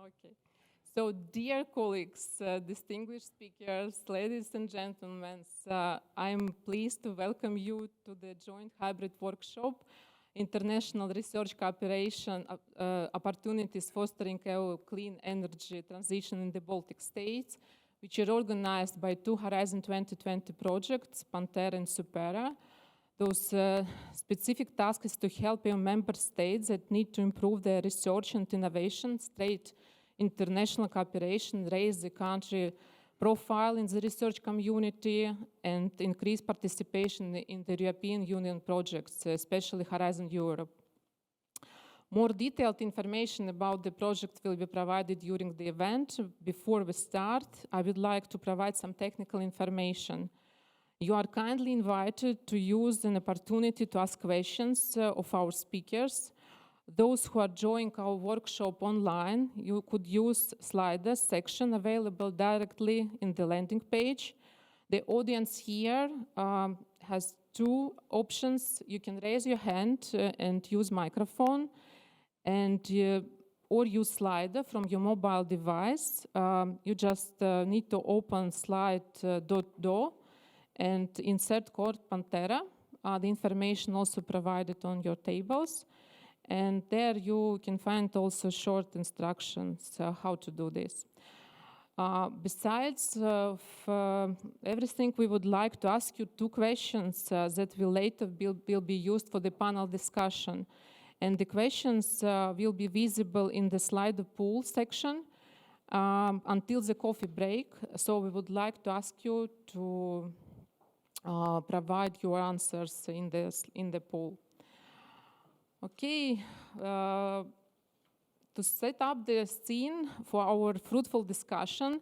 Okay. So, dear colleagues, distinguished speakers, ladies and gentlemen, I'm pleased to welcome you to the joint hybrid workshop, International Research Cooperation Opportunities Fostering EU Clean Energy Transition in the Baltic States, which are organized by two Horizon 2020 projects, PANTERA and SUPEERA. Those specific task is to help EU member states that need to improve their research and innovation, straight international cooperation, raise the country profile in the research community, and increase participation in the European Union projects, especially Horizon Europe. More detailed information about the project will be provided during the event. Before we start, I would like to provide some technical information. You are kindly invited to use an opportunity to ask questions of our speakers. Those who are joining our workshop online, you could use sliders section available directly in the landing page. The audience here has two options. You can raise your hand and use microphone, and or use slider from your mobile device. You just need to open slide.do and insert code PANTERA. The information also provided on your tables. And there you can find also short instructions how to do this. Besides everything, we would like to ask you two questions that will later will be used for the panel discussion. And the questions will be visible in the slide pool section until the coffee break. So we would like to ask you to provide your answers in the pool. Okay, to set up the scene for our fruitful discussion,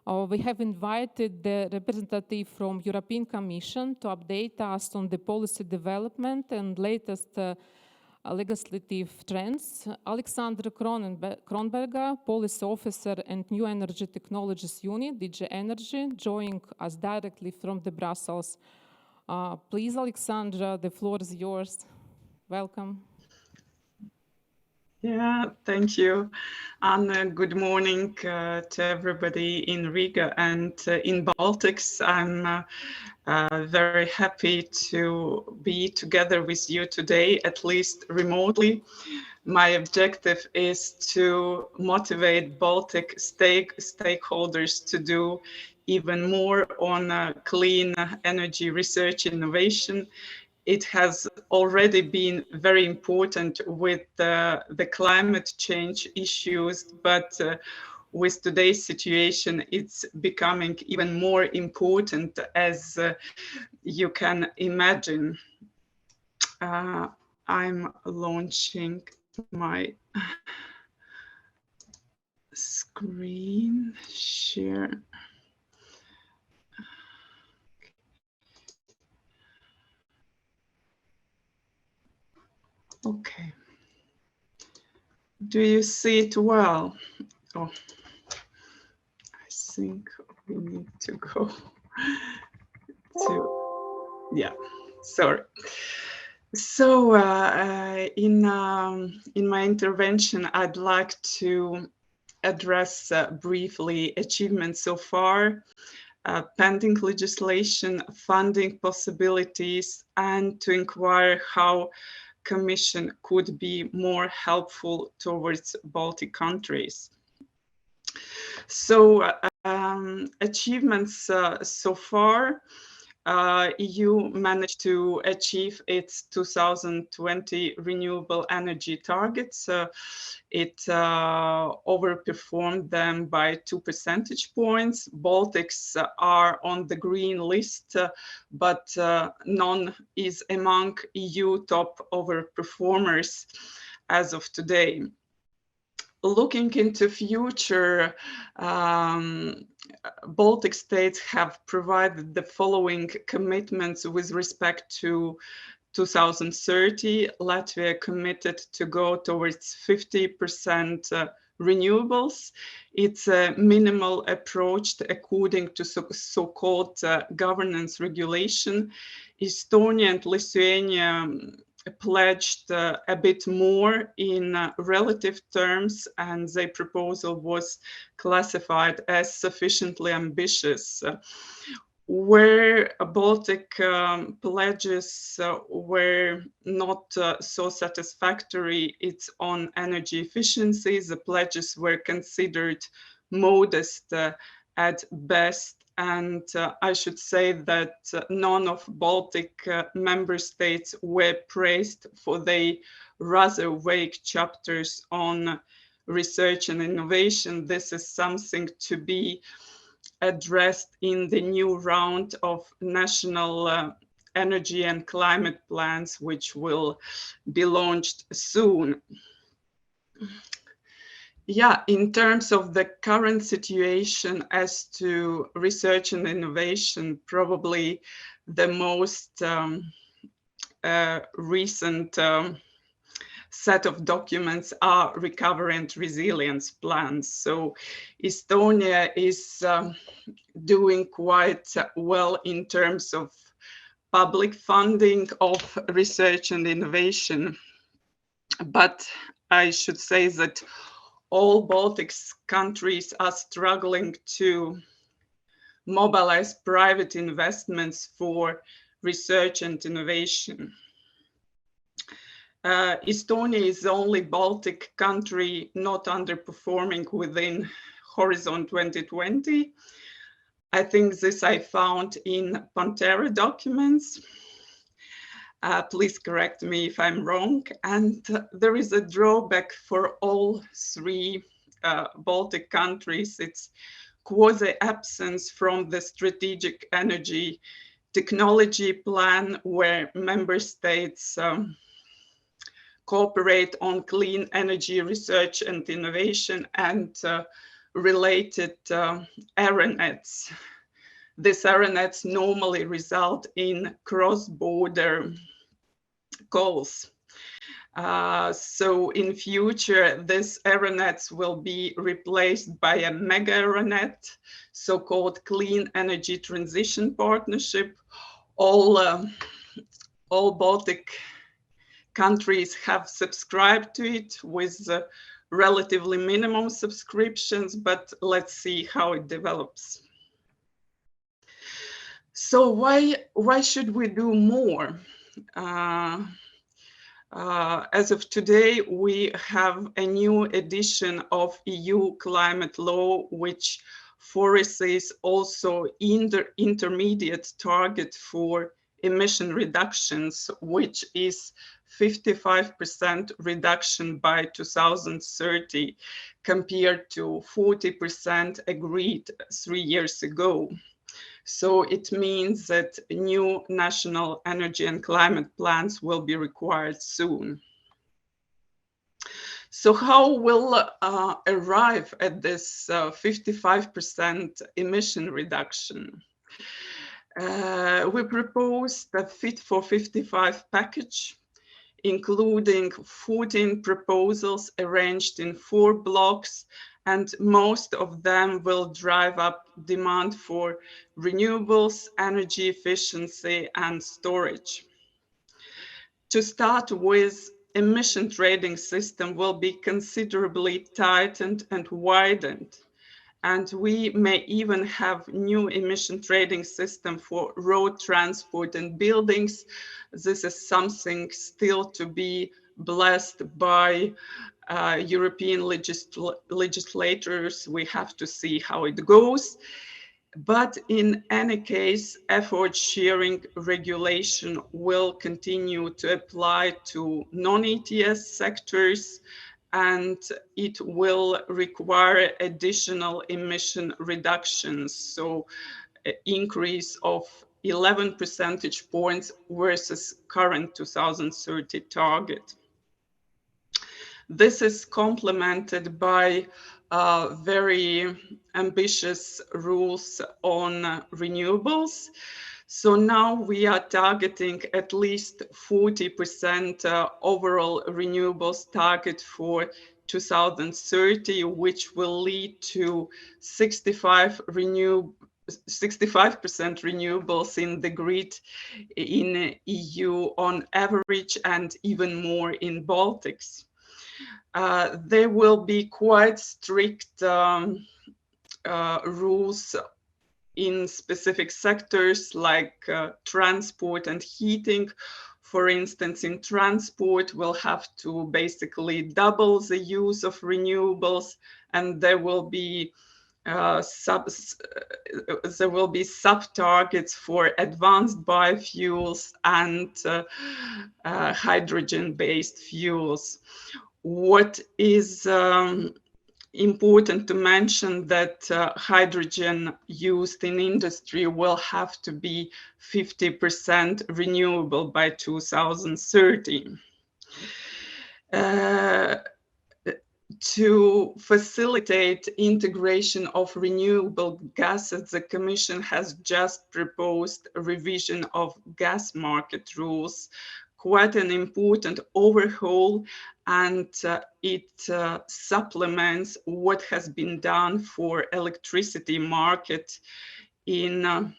we have invited the representative from European Commission to update us on the policy development and latest legislative trends. Alexandra Kronberger, Policy Officer and New Energy Technologies Unit, DG Energy, joining us directly from the Brussels. Please, Alexandra, the floor is yours. Welcome. Yeah, thank you. And good morning to everybody in Riga and in Baltics. I'm very happy to be together with you today, at least remotely. My objective is to motivate Baltic stakeholders to do even more on clean energy research innovation. It has already been very important with the climate change issues, but with today's situation, it's becoming even more important, as you can imagine. I'm launching my screen share. Okay. Do you see it well? Oh, I think we need to go to, yeah, sorry. So in my intervention, I'd like to address briefly achievements so far, pending legislation, funding possibilities, and to inquire how Commission could be more helpful towards Baltic countries. So achievements so far, EU managed to achieve its 2020 renewable energy targets. It overperformed them by 2 percentage points. Baltics are on the green list, but none is among EU top overperformers as of today. Looking into future, Baltic states have provided the following commitments with respect to 2030. Latvia committed to go towards 50% renewables. It's a minimal approach according to so-called governance regulation. Estonia and Lithuania pledged a bit more in relative terms, and their proposal was classified as sufficiently ambitious. Where Baltic pledges were not so satisfactory, it's on energy efficiency. The pledges were considered modest at best, and I should say that none of Baltic member states were praised for their rather vague chapters on research and innovation. This is something to be addressed in the new round of national energy and climate plans, which will be launched soon. Yeah, in terms of the current situation as to research and innovation, probably the most recent set of documents are recovery and resilience plans. So Estonia is doing quite well in terms of public funding of research and innovation. But I should say that all Baltics countries are struggling to mobilize private investments for research and innovation. Estonia is the only Baltic country not underperforming within Horizon 2020. I think this I found in PANTERA documents. Please correct me if I'm wrong. And there is a drawback for all three Baltic countries. It's quasi-absence from the strategic energy technology plan, where member states cooperate on clean energy research and innovation and related aeronets. These aeronets normally result in cross-border calls. So in future, these aeronets will be replaced by a mega aeronet, so-called Clean Energy Transition Partnership. All Baltic countries have subscribed to it with relatively minimum subscriptions, but let's see how it develops. So why should we do more? As of today, we have a new edition of EU climate law, which foresees also intermediate target for emission reductions, which is 55% reduction by 2030 compared to 40% agreed 3 years ago. So it means that new national energy and climate plans will be required soon. So how will arrive at this 55% emission reduction? We proposed a Fit for 55 package, including 14 proposals arranged in 4 blocks, and most of them will drive up demand for renewables, energy efficiency, and storage. To start with, emission trading system will be considerably tightened and widened. And we may even have new emission trading system for road transport and buildings. This is something still to be blessed by European legislators. We have to see how it goes. But in any case, effort sharing regulation will continue to apply to non-ETS sectors, and it will require additional emission reductions, so an increase of 11 percentage points versus current 2030 target. This is complemented by very ambitious rules on renewables. So now we are targeting at least 40% overall renewables target for 2030, which will lead to 65 65% renewables in the grid in EU on average, and even more in Baltics. There will be quite strict rules in specific sectors like transport and heating. For instance, in transport, we'll have to basically double the use of renewables, and there will be sub-targets for advanced biofuels and hydrogen-based fuels. What is important to mention that hydrogen used in industry will have to be 50% renewable by 2030. To facilitate integration of renewable gases, the Commission has just proposed a revision of gas market rules, quite an important overhaul, and it supplements what has been done for electricity market in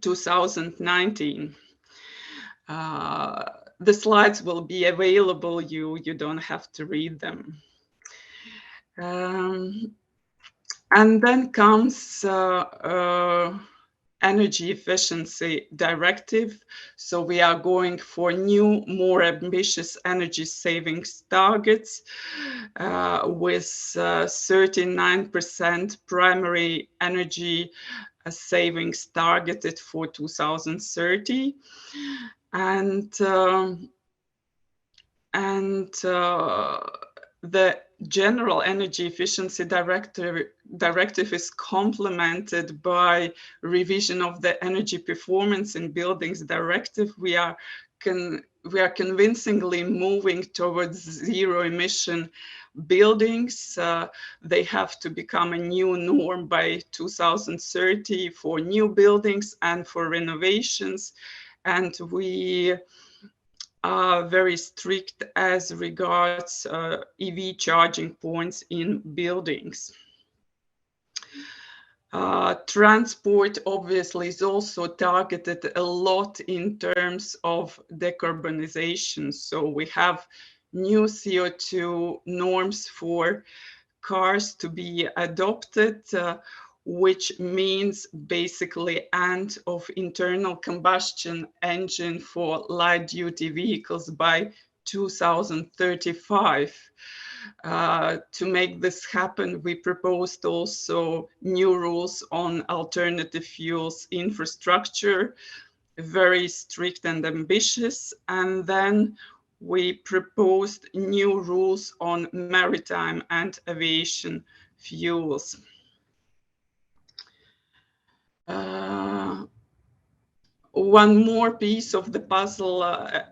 2019. The slides will be available, you don't have to read them. And then comes Energy Efficiency Directive. So we are going for new, more ambitious energy savings targets with 39% primary energy savings targeted for 2030. And the General Energy Efficiency Directive is complemented by revision of the Energy Performance in Buildings Directive. We are convincingly moving towards zero emission buildings. They have to become a new norm by 2030 for new buildings and for renovations. And we are very strict as regards EV charging points in buildings. Transport obviously is also targeted a lot in terms of decarbonization. So we have new CO2 norms for cars to be adopted, which means basically end of internal combustion engine for light duty vehicles by 2035. To make this happen, we proposed also new rules on alternative fuels infrastructure, very strict and ambitious. And then we proposed new rules on maritime and aviation fuels. One more piece of the puzzle,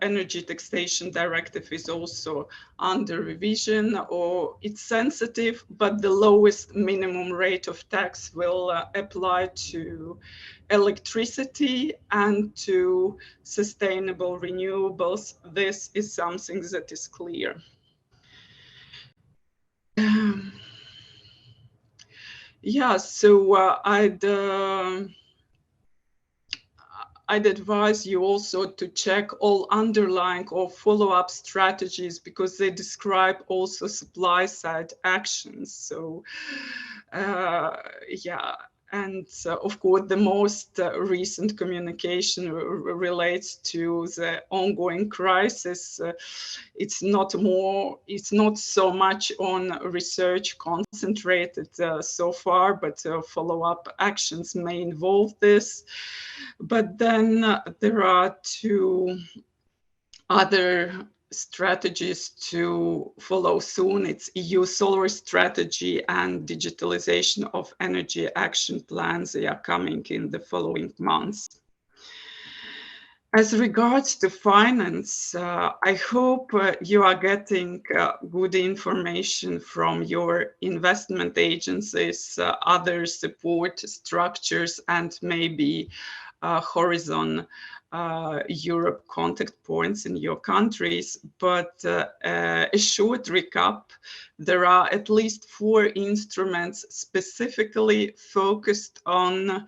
Energy Taxation Directive is also under revision, or it's sensitive, but the lowest minimum rate of tax will apply to electricity and to sustainable renewables. This is something that is clear. Yeah, so I'd advise you also to check all underlying or follow-up strategies, because they describe also supply side actions. So yeah, and of course the most recent communication relates to the ongoing crisis. It's not so much on research concentrated so far, but follow-up actions may involve this. But then there are two other strategies to follow soon. It's EU solar strategy and digitalization of energy action plans. They are coming in the following months. As regards to finance, I hope you are getting good information from your investment agencies, other support structures, and maybe Horizon Europe contact points in your countries, but a short recap, there are at least 4 instruments specifically focused on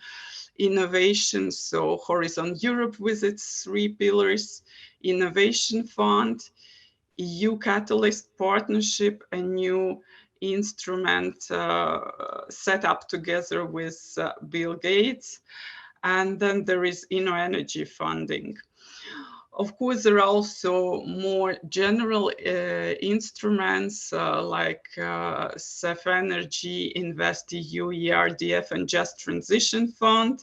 innovation. So Horizon Europe with its 3 pillars, Innovation Fund, EU Catalyst Partnership, a new instrument set up together with Bill Gates. And then there is energy funding. Of course, there are also more general instruments like CEF Energy, InvestEU, ERDF, and Just Transition Fund.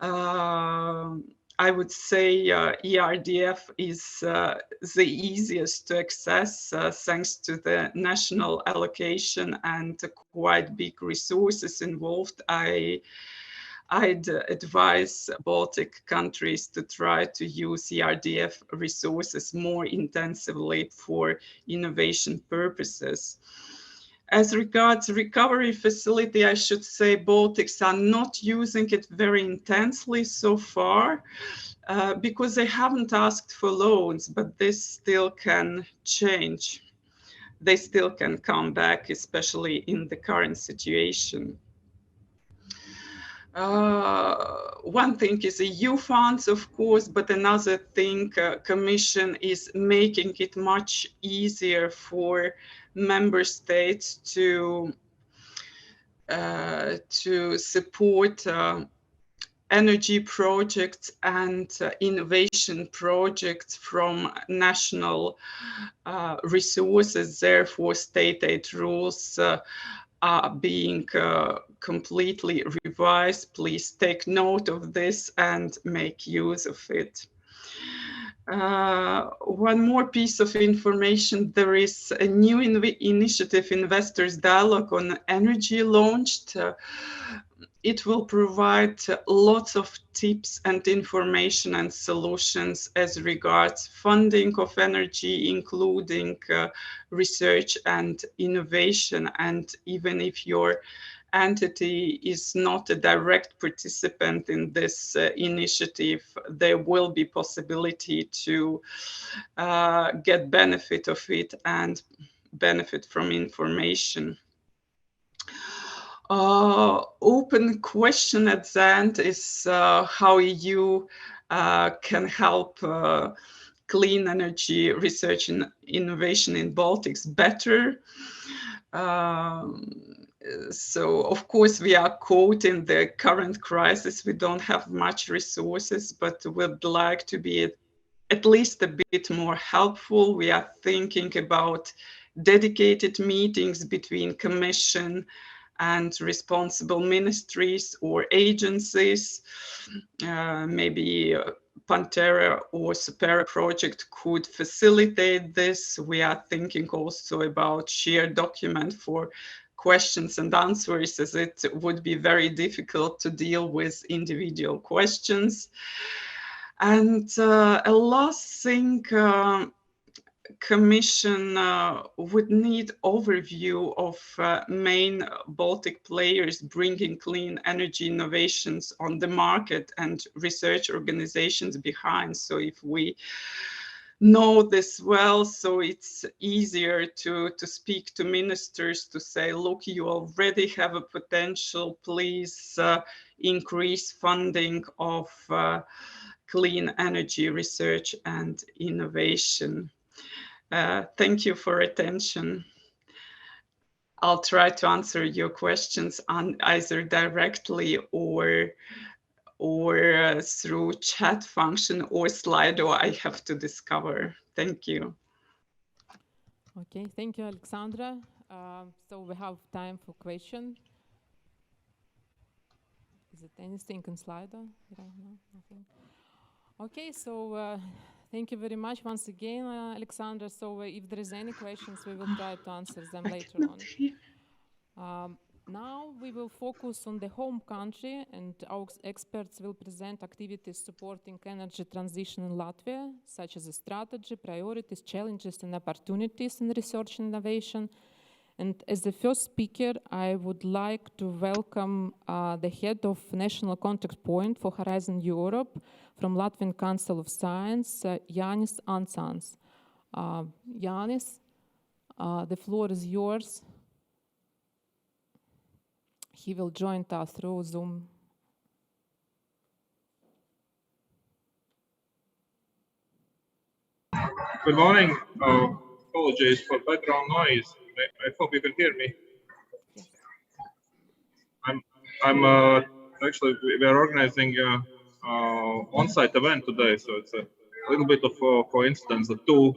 I would say ERDF is the easiest to access thanks to the national allocation and quite big resources involved. I'd advise Baltic countries to try to use ERDF resources more intensively for innovation purposes. As regards recovery facility, I should say Baltics are not using it very intensely so far because they haven't asked for loans, but this still can change. They still can come back, especially in the current situation. One thing is EU funds, of course, but another thing, Commission is making it much easier for member states to support energy projects and innovation projects from national resources. Therefore, state aid rules are being completely revised. Please take note of this and make use of it. One more piece of information, there is a new initiative, Investors Dialogue on Energy, launched. It will provide lots of tips and information and solutions as regards funding of energy, including research and innovation. And even if your entity is not a direct participant in this initiative, there will be possibility to get benefit of it and benefit from information. Open question at the end is how EU can help clean energy research and innovation in Baltics better. So, of course, we are caught in the current crisis. We don't have much resources, but we'd like to be at least a bit more helpful. We are thinking about dedicated meetings between Commission and responsible ministries or agencies. Maybe PANTERA or SUPEERA project could facilitate this. We are thinking also about shared document for questions and answers, as it would be very difficult to deal with individual questions. And a last thing, Commission would need overview of main Baltic players bringing clean energy innovations on the market and research organizations behind. So if we know this well, so it's easier to speak to ministers to say, look, you already have a potential, please increase funding of clean energy research and innovation. Thank you for attention. I'll try to answer your questions either directly or through chat function or Slido I have to discover. Thank you. Okay, thank you, Alexandra. So we have time for question. Is it anything in Slido? No, nothing. Okay, so thank you very much once again, Alexandra. So if there is any questions, we will try to answer them later on. Now we will focus on the home country, and our experts will present activities supporting energy transition in Latvia, such as a strategy, priorities, challenges, and opportunities in research and innovation. And as the first speaker, I would like to welcome the head of National Contact Point for Horizon Europe from Latvian Council of Science, Jānis Ansāns. Jānis, the floor is yours. He will join us through Zoom. Good morning. Apologies for background noise. I hope you can hear me. Yes. I'm actually, we are organizing on-site event today, so it's a little bit of a coincidence that two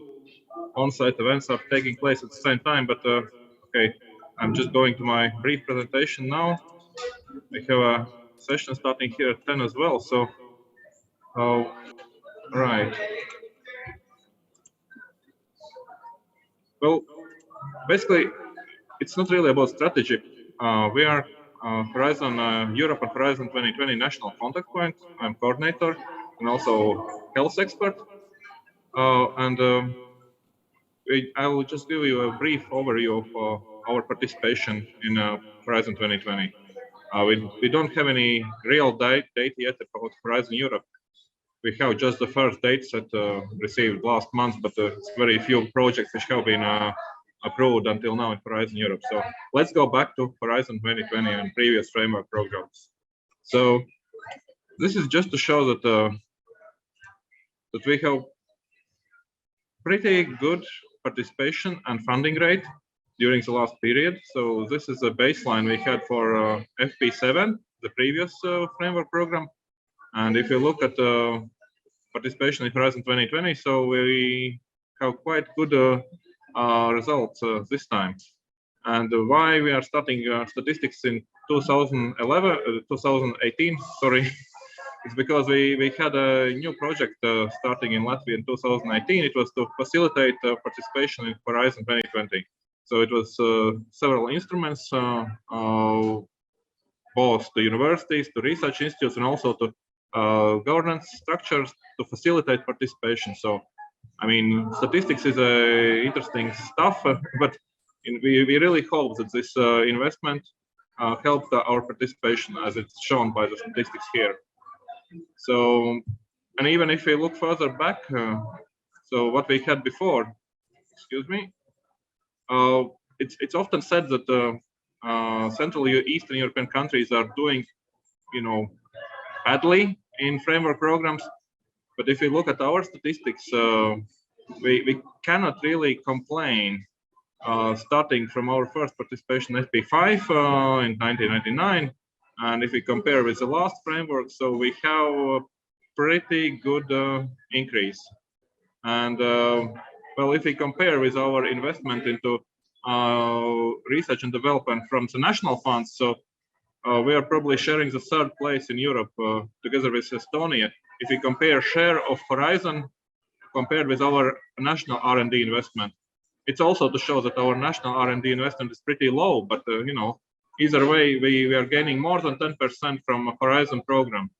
on-site events are taking place at the same time. But okay, I'm just going to my brief presentation now. I have a session starting here at 10 as well. So, right. Well, basically, it's not really about strategy. We are Horizon Europe and Horizon 2020 National Contact Point. I'm coordinator and also health expert. I will just give you a brief overview of our participation in Horizon 2020. We don't have any real data yet about Horizon Europe. We have just the first dates that received last month, but it's very few projects which have been approved until now in Horizon Europe. So let's go back to Horizon 2020 and previous framework programs. So this is just to show that that we have pretty good participation and funding rate during the last period. So this is a baseline we had for FP7, the previous framework program. And if you look at participation in Horizon 2020, so we have quite good results this time. And why we are starting statistics in 2018, sorry, is because we had a new project starting in Latvia in 2019. It was to facilitate participation in Horizon 2020. So it was several instruments, both to universities, to research institutes, and also to governance structures to facilitate participation. So, I mean, statistics is interesting stuff, but we really hope that this investment helped our participation, as it's shown by the statistics here. So, and even if we look further back, so what we had before, excuse me, it's often said that Central Eastern European countries are doing, badly in framework programs. But if you look at our statistics, we cannot really complain. Starting from our first participation FP5 in 1999, and if we compare with the last framework, so we have a pretty good increase. And well, if we compare with our investment into research and development from the national funds, so we are probably sharing the third place in Europe together with Estonia. If we compare share of Horizon compared with our national R&D investment, it's also to show that our national R&D investment is pretty low, but either way, we are gaining more than 10% from a Horizon program.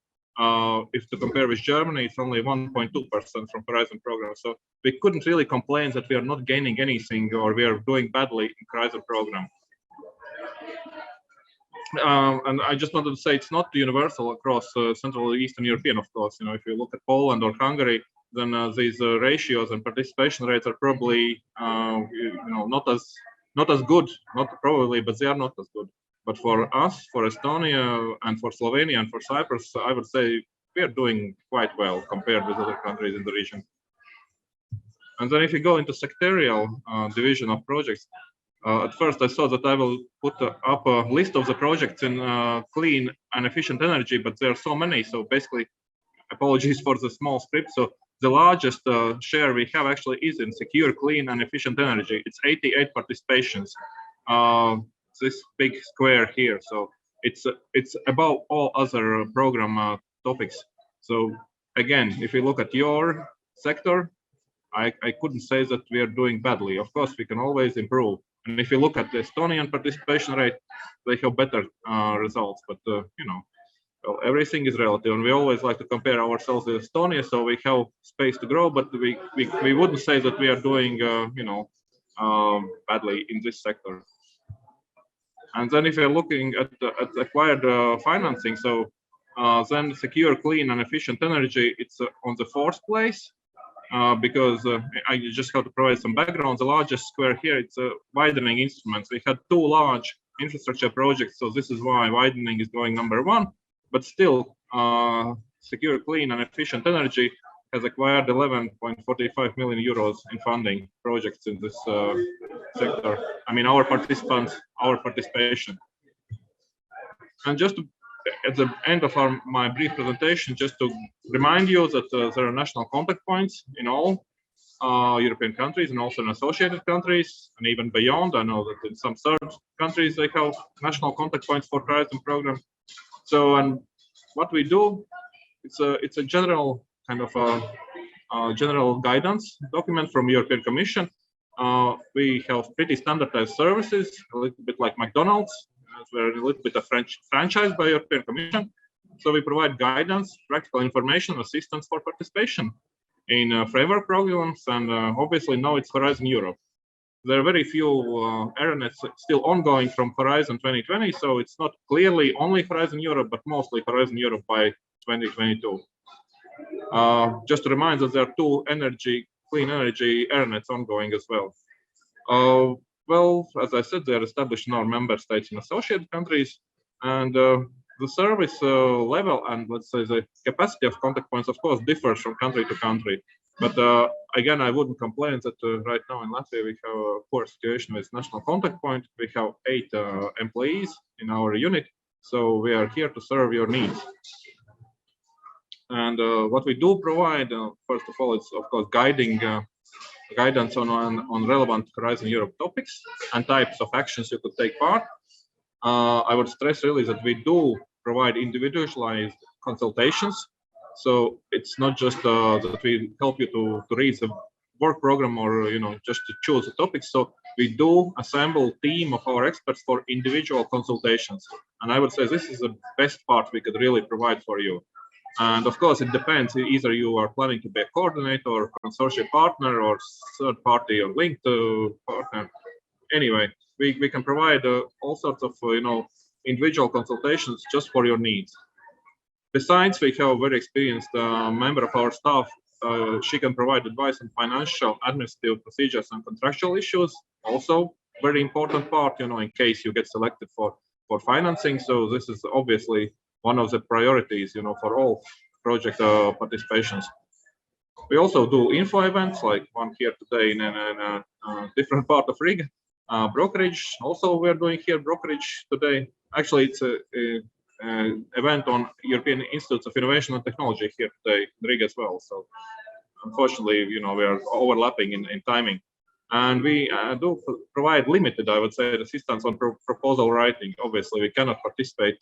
If to compare with Germany, it's only 1.2% from Horizon program. So we couldn't really complain that we are not gaining anything or we are doing badly in Horizon program. And I just wanted to say it's not universal across Central and Eastern European, of course. If you look at Poland or Hungary, then these ratios and participation rates are probably not as good, not probably, but they are not as good. But for us, for Estonia and for Slovenia and for Cyprus, I would say we are doing quite well compared with other countries in the region. And then if you go into sectorial division of projects, at first I thought that I will put up a list of the projects in clean and efficient energy, but there are so many. So basically, apologies for the small script. So the largest share we have actually is in secure, clean, and efficient energy. It's 88 participations. This big square here. So it's above all other program topics. So again, if you look at your sector, I couldn't say that we are doing badly. Of course, we can always improve. And if you look at the Estonian participation rate, they have better results. But well, everything is relative, and we always like to compare ourselves with Estonia, so we have space to grow. But we wouldn't say that we are doing badly in this sector. And then if you're looking at acquired financing, so then secure, clean, and efficient energy, it's on the fourth place. Because I just have to provide some background. The largest square here, it's widening instruments. We had 2 large infrastructure projects, so this is why widening is going number 1. But still, secure, clean, and efficient energy has acquired 11.45 million euros in funding projects in this sector. I mean, our participation. And just at the end of my brief presentation, just to remind you that there are national contact points in all European countries and also in associated countries and even beyond. I know that in some third countries they have national contact points for Horizon program. So, and what we do, it's a general kind of general guidance document from European Commission. We have pretty standardized services, a little bit like McDonald's. We're a little bit of franchise by European Commission. So we provide guidance, practical information, assistance for participation in framework programs, and obviously now it's Horizon Europe. There are very few areas still ongoing from Horizon 2020, so it's not clearly only Horizon Europe, but mostly Horizon Europe by 2022. Just to remind that there are 2 clean energy areas ongoing as well. Well, as I said, they are established in our member states and associated countries, and the service level and let's say the capacity of contact points, of course, differs from country to country. But again, I wouldn't complain that right now in Latvia we have a poor situation with national contact point. We have 8 employees in our unit, so we are here to serve your needs. And what we do provide, first of all, it's of course guidance on relevant Horizon Europe topics and types of actions you could take part. I would stress really that we do provide individualized consultations. So it's not just that we help you to read the work program or just to choose the topics. So we do assemble a team of our experts for individual consultations. And I would say this is the best part we could really provide for you. And of course, it depends. Either you are planning to be a coordinator, or consortium partner, or third party or linked partner. Anyway, we can provide all sorts of individual consultations just for your needs. Besides, we have a very experienced member of our staff. She can provide advice on financial, administrative procedures and contractual issues. Also, very important part, in case you get selected for financing. So this is obviously one of the priorities, for all project participations. We also do info events, like one here today in a different part of Riga. Brokerage, also we're doing here brokerage today. Actually, it's an event on European Institutes of Innovation and Technology here today in Riga as well. So unfortunately, we are overlapping in timing. And we do provide limited, I would say, assistance on proposal writing. Obviously, we cannot participate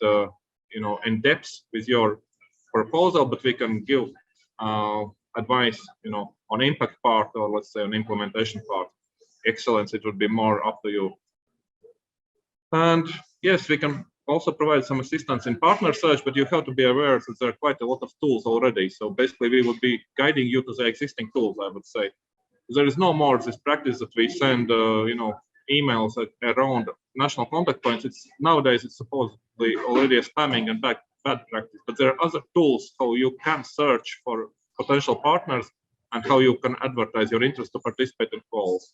in depth with your proposal, but we can give advice, on impact part, or let's say on implementation part. Excellence, it would be more up to you. And yes, we can also provide some assistance in partner search, but you have to be aware that there are quite a lot of tools already. So basically, we would be guiding you to the existing tools, I would say. There is no more this practice that we send, emails around national contact points. Nowadays it's supposedly already a spamming and bad practice, but there are other tools how you can search for potential partners and how you can advertise your interest to participate in calls.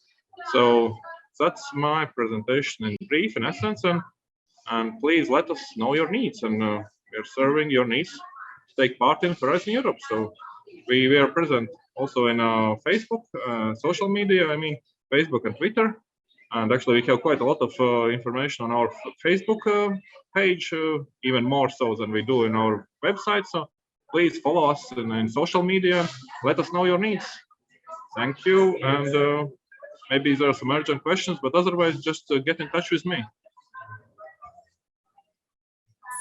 So that's my presentation in brief, in essence, and please let us know your needs, and we're serving your needs to take part in Horizon Europe. So we are present also in Facebook, social media, Facebook and Twitter. And actually, we have quite a lot of information on our Facebook page, even more so than we do in our website. So please follow us in social media. Let us know your needs. Thank you. And maybe there are some urgent questions, but otherwise, just get in touch with me.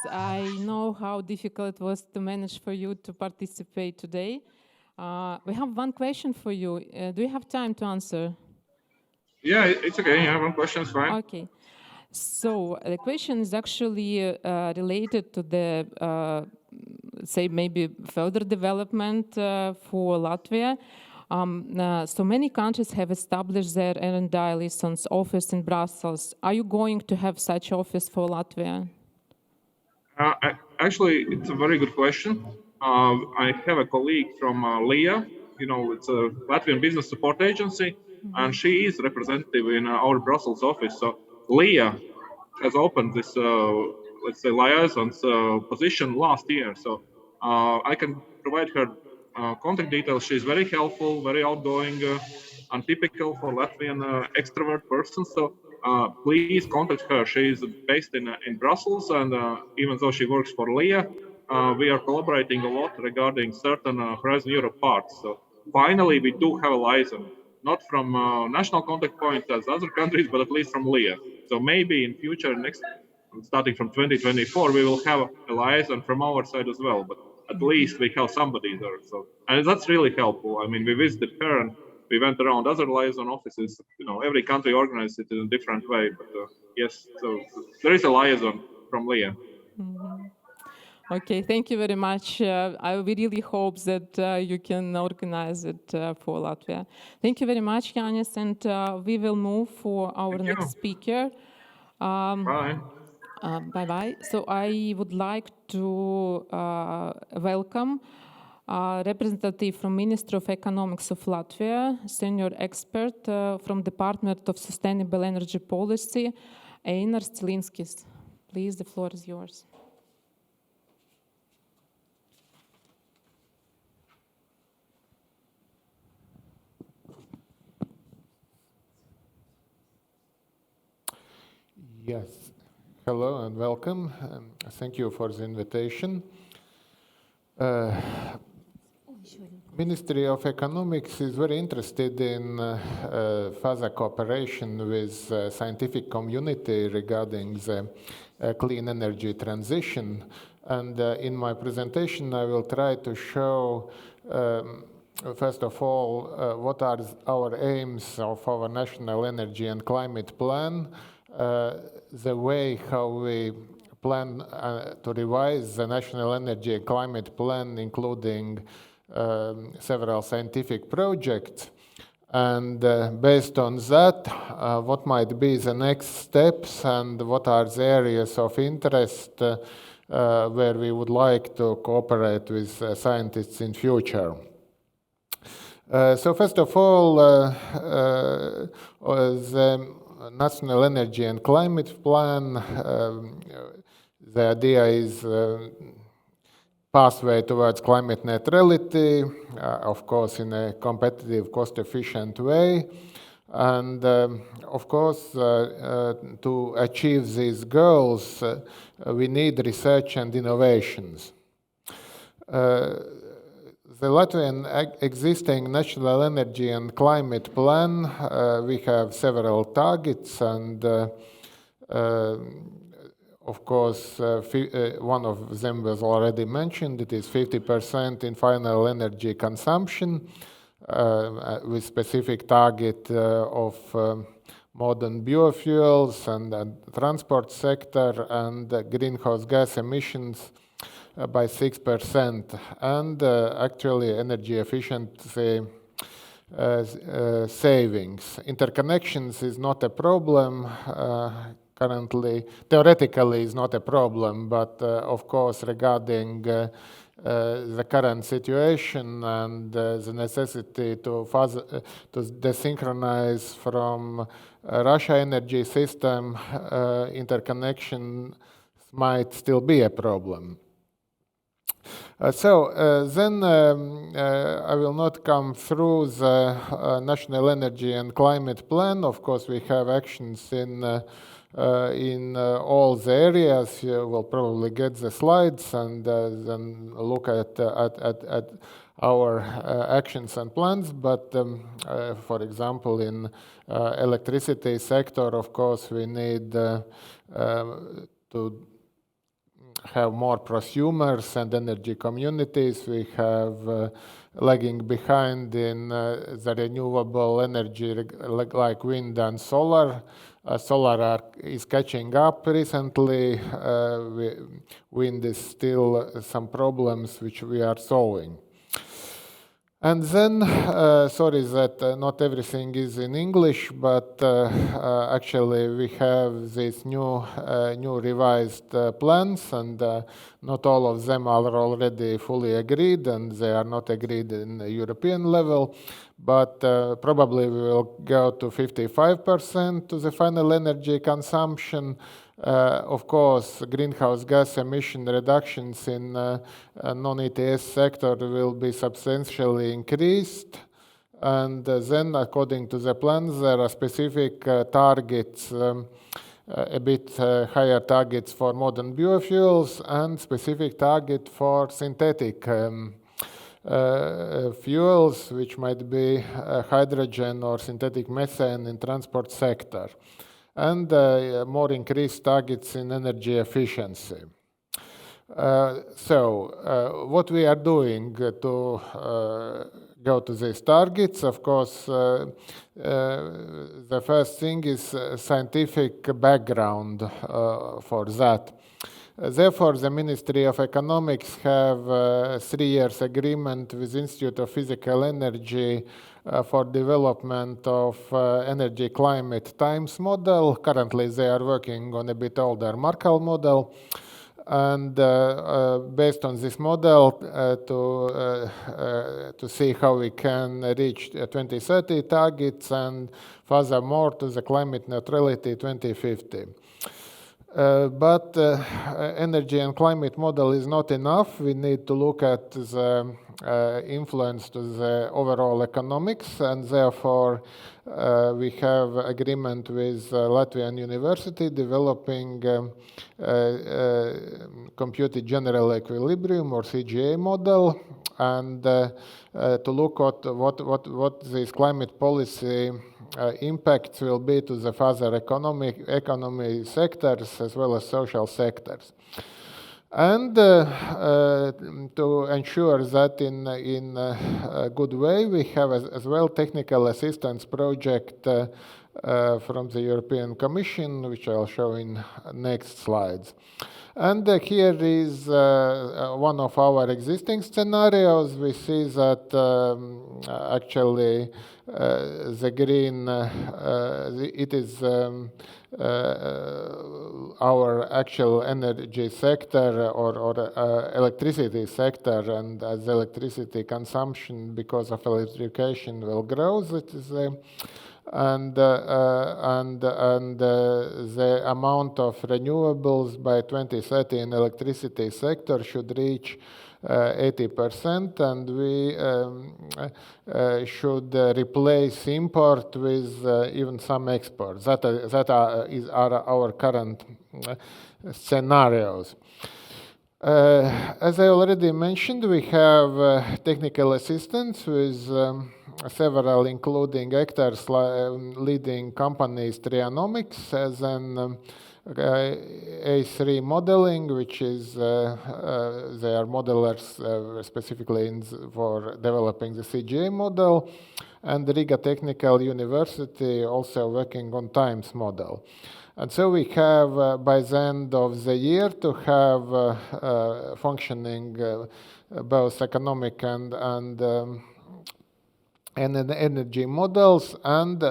I know how difficult it was to manage for you to participate today. We have one question for you. Do you have time to answer? Yeah, it's okay. Yeah, one question is fine. Okay. So the question is actually related to the, say, maybe further development for Latvia. So many countries have established their R&I license office in Brussels. Are you going to have such office for Latvia? Actually, it's a very good question. I have a colleague from LIA, it's a Latvian business support agency, and she is representative in our Brussels office. So LIA has opened this, let's say, liaison's position last year. So I can provide her contact details. She's very helpful, very outgoing, untypical for Latvian extrovert person. So please contact her. She is based in Brussels, and even though she works for LIA, we are collaborating a lot regarding certain Horizon Europe parts. So finally, we do have a liaison, not from national contact point as other countries, but at least from LIA. So maybe in future, starting from 2024, we will have a liaison from our side as well. But at least we have somebody there. So and that's really helpful. I mean, we visited her and we went around other liaison offices. Every country organizes it in a different way. But yes, so there is a liaison from LIA. Okay, thank you very much. We really hope that you can organize it for Latvia. Thank you very much, Jānis, and we will move for our next speaker. Bye. Bye-bye. So I would like to welcome representative from Ministry of Economics of Latvia, senior expert from Department of Sustainable Energy Policy, Einars Cilinskis. Please, the floor is yours. Yes, hello and welcome. Thank you for the invitation. Ministry of Economics is very interested in further cooperation with scientific community regarding the clean energy transition. And in my presentation, I will try to show, first of all, what are our aims of our National Energy and Climate Plan, the way how we plan to revise the National Energy and Climate Plan, including several scientific projects. And based on that, what might be the next steps and what are the areas of interest where we would like to cooperate with scientists in future. So first of all, the National Energy and Climate Plan, the idea is pathway towards climate neutrality, of course, in a competitive, cost-efficient way. And of course, to achieve these goals, we need research and innovations. The Latvian existing National Energy and Climate Plan, we have several targets, and of course, one of them was already mentioned. It is 50% in final energy consumption, with specific target of modern biofuels and transport sector and greenhouse gas emissions by 6%. And actually, energy efficiency savings. Interconnections is not a problem. Currently, theoretically, is not a problem, but of course, regarding the current situation and the necessity to desynchronize from Russia energy system, interconnection might still be a problem. Then I will not come through the National Energy and Climate Plan. Of course, we have actions in all the areas. You will probably get the slides and then look at our actions and plans. But for example, in electricity sector, of course, we need to have more prosumers and energy communities. We have lagging behind in the renewable energy like wind and solar. Solar is catching up recently. Wind is still some problems which we are solving. And then, sorry that not everything is in English, but actually we have these new revised plans, and not all of them are already fully agreed, and they are not agreed in the European level, but probably we will go to 55% to the final energy consumption. Of course, greenhouse gas emission reductions in non-ETS sector will be substantially increased. And then, according to the plans, there are specific targets, a bit higher targets for modern biofuels and specific target for synthetic fuels, which might be hydrogen or synthetic methane in transport sector, and more increased targets in energy efficiency. So what we are doing to go to these targets, of course, the first thing is scientific background for that. Therefore, the Ministry of Economics have a 3 years agreement with Institute of Physical Energy for development of energy climate times model. Currently, they are working on a bit older Markov model. And based on this model, to see how we can reach 2030 targets and furthermore to the climate neutrality 2050. But energy and climate model is not enough. We need to look at the influence to the overall economics, and therefore we have agreement with Latvian University developing computed general equilibrium or CGA model, and to look at what this climate policy impacts will be to the further economy sectors as well as social sectors. And to ensure that in a good way, we have as well technical assistance project from the European Commission, which I'll show in next slides. And here is one of our existing scenarios. We see that actually the green, it is our actual energy sector or electricity sector, and as electricity consumption because of electrification will grow, that is and the amount of renewables by 2030 in electricity sector should reach 80%, and we should replace import with even some exports. That are our current scenarios. As I already mentioned, we have technical assistance with several, including actors, leading companies, Trianomics, as an A3 modeling, which is they are modelers specifically for developing the CGA model, and Riga Technical University also working on times model. And so we have, by the end of the year, to have functioning both economic and energy models, and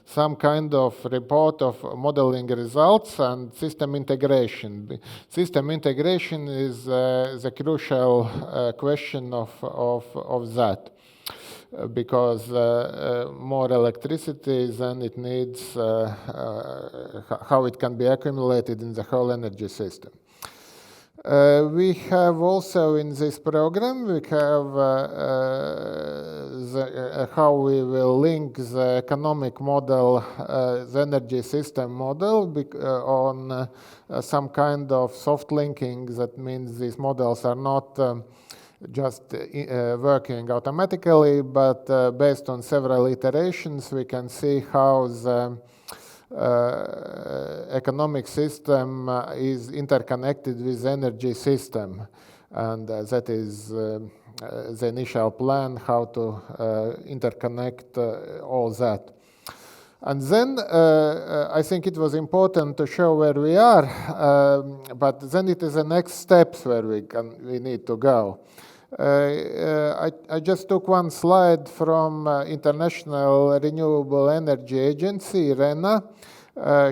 some kind of report of modeling results and system integration. System integration is the crucial question of that. Because more electricity, then it needs how it can be accumulated in the whole energy system. We have also in this program, we have how we will link the economic model, the energy system model, on some kind of soft linking. That means these models are not just working automatically, but based on several iterations, we can see how the economic system is interconnected with the energy system. And that is the initial plan, how to interconnect all that. And then I think it was important to show where we are, but then it is the next steps where we need to go. I just took one slide from International Renewable Energy Agency, RENA,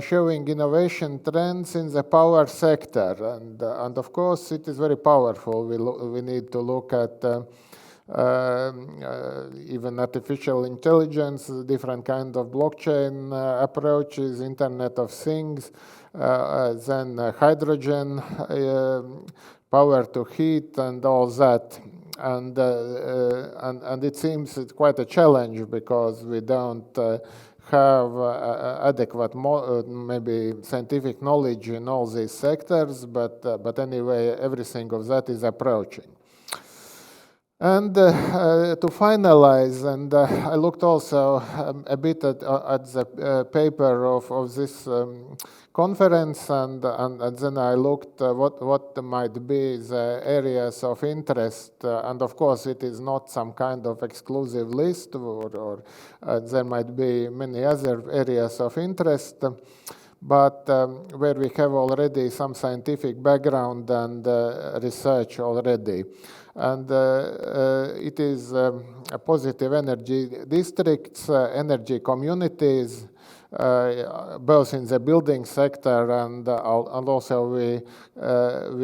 showing innovation trends in the power sector. And of course, it is very powerful. We need to look at even artificial intelligence, different kind of blockchain approaches, Internet of Things, then hydrogen, power to heat, and all that. And it seems it's quite a challenge because we don't have adequate, maybe scientific knowledge in all these sectors, but anyway, everything of that is approaching. And to finalize, and I looked also a bit at the paper of this conference, and then I looked what might be the areas of interest. And of course, it is not some kind of exclusive list, or there might be many other areas of interest. But where we have already some scientific background and research already. And it is a positive energy districts, energy communities, both in the building sector and also we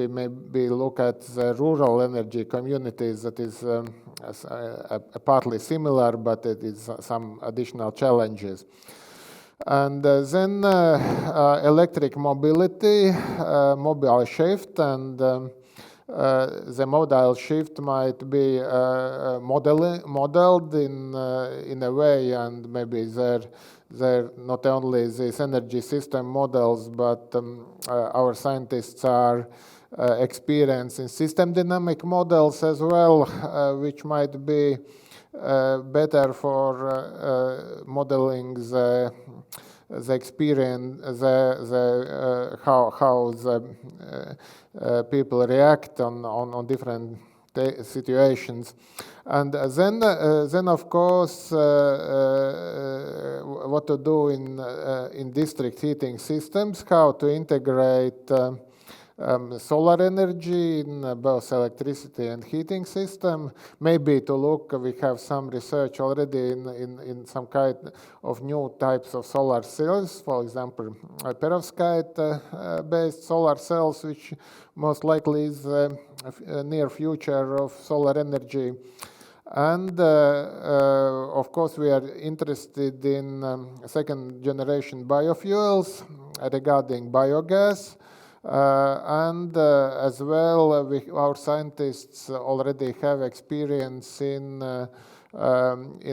maybe look at the rural energy communities. That is partly similar, but it is some additional challenges. And then electric mobility, mobile shift, and the modal shift might be modeled in a way, and maybe there not only these energy system models, but our scientists are experienced in system dynamic models as well, which might be better for modeling the experience, how the people react on different situations. And then of course, what to do in district heating systems, how to integrate solar energy in both electricity and heating system. Maybe to look, we have some research already in some kind of new types of solar cells, for example, perovskite-based solar cells, which most likely is a near future of solar energy. And of course, we are interested in second generation biofuels regarding biogas. And as well, our scientists already have experience in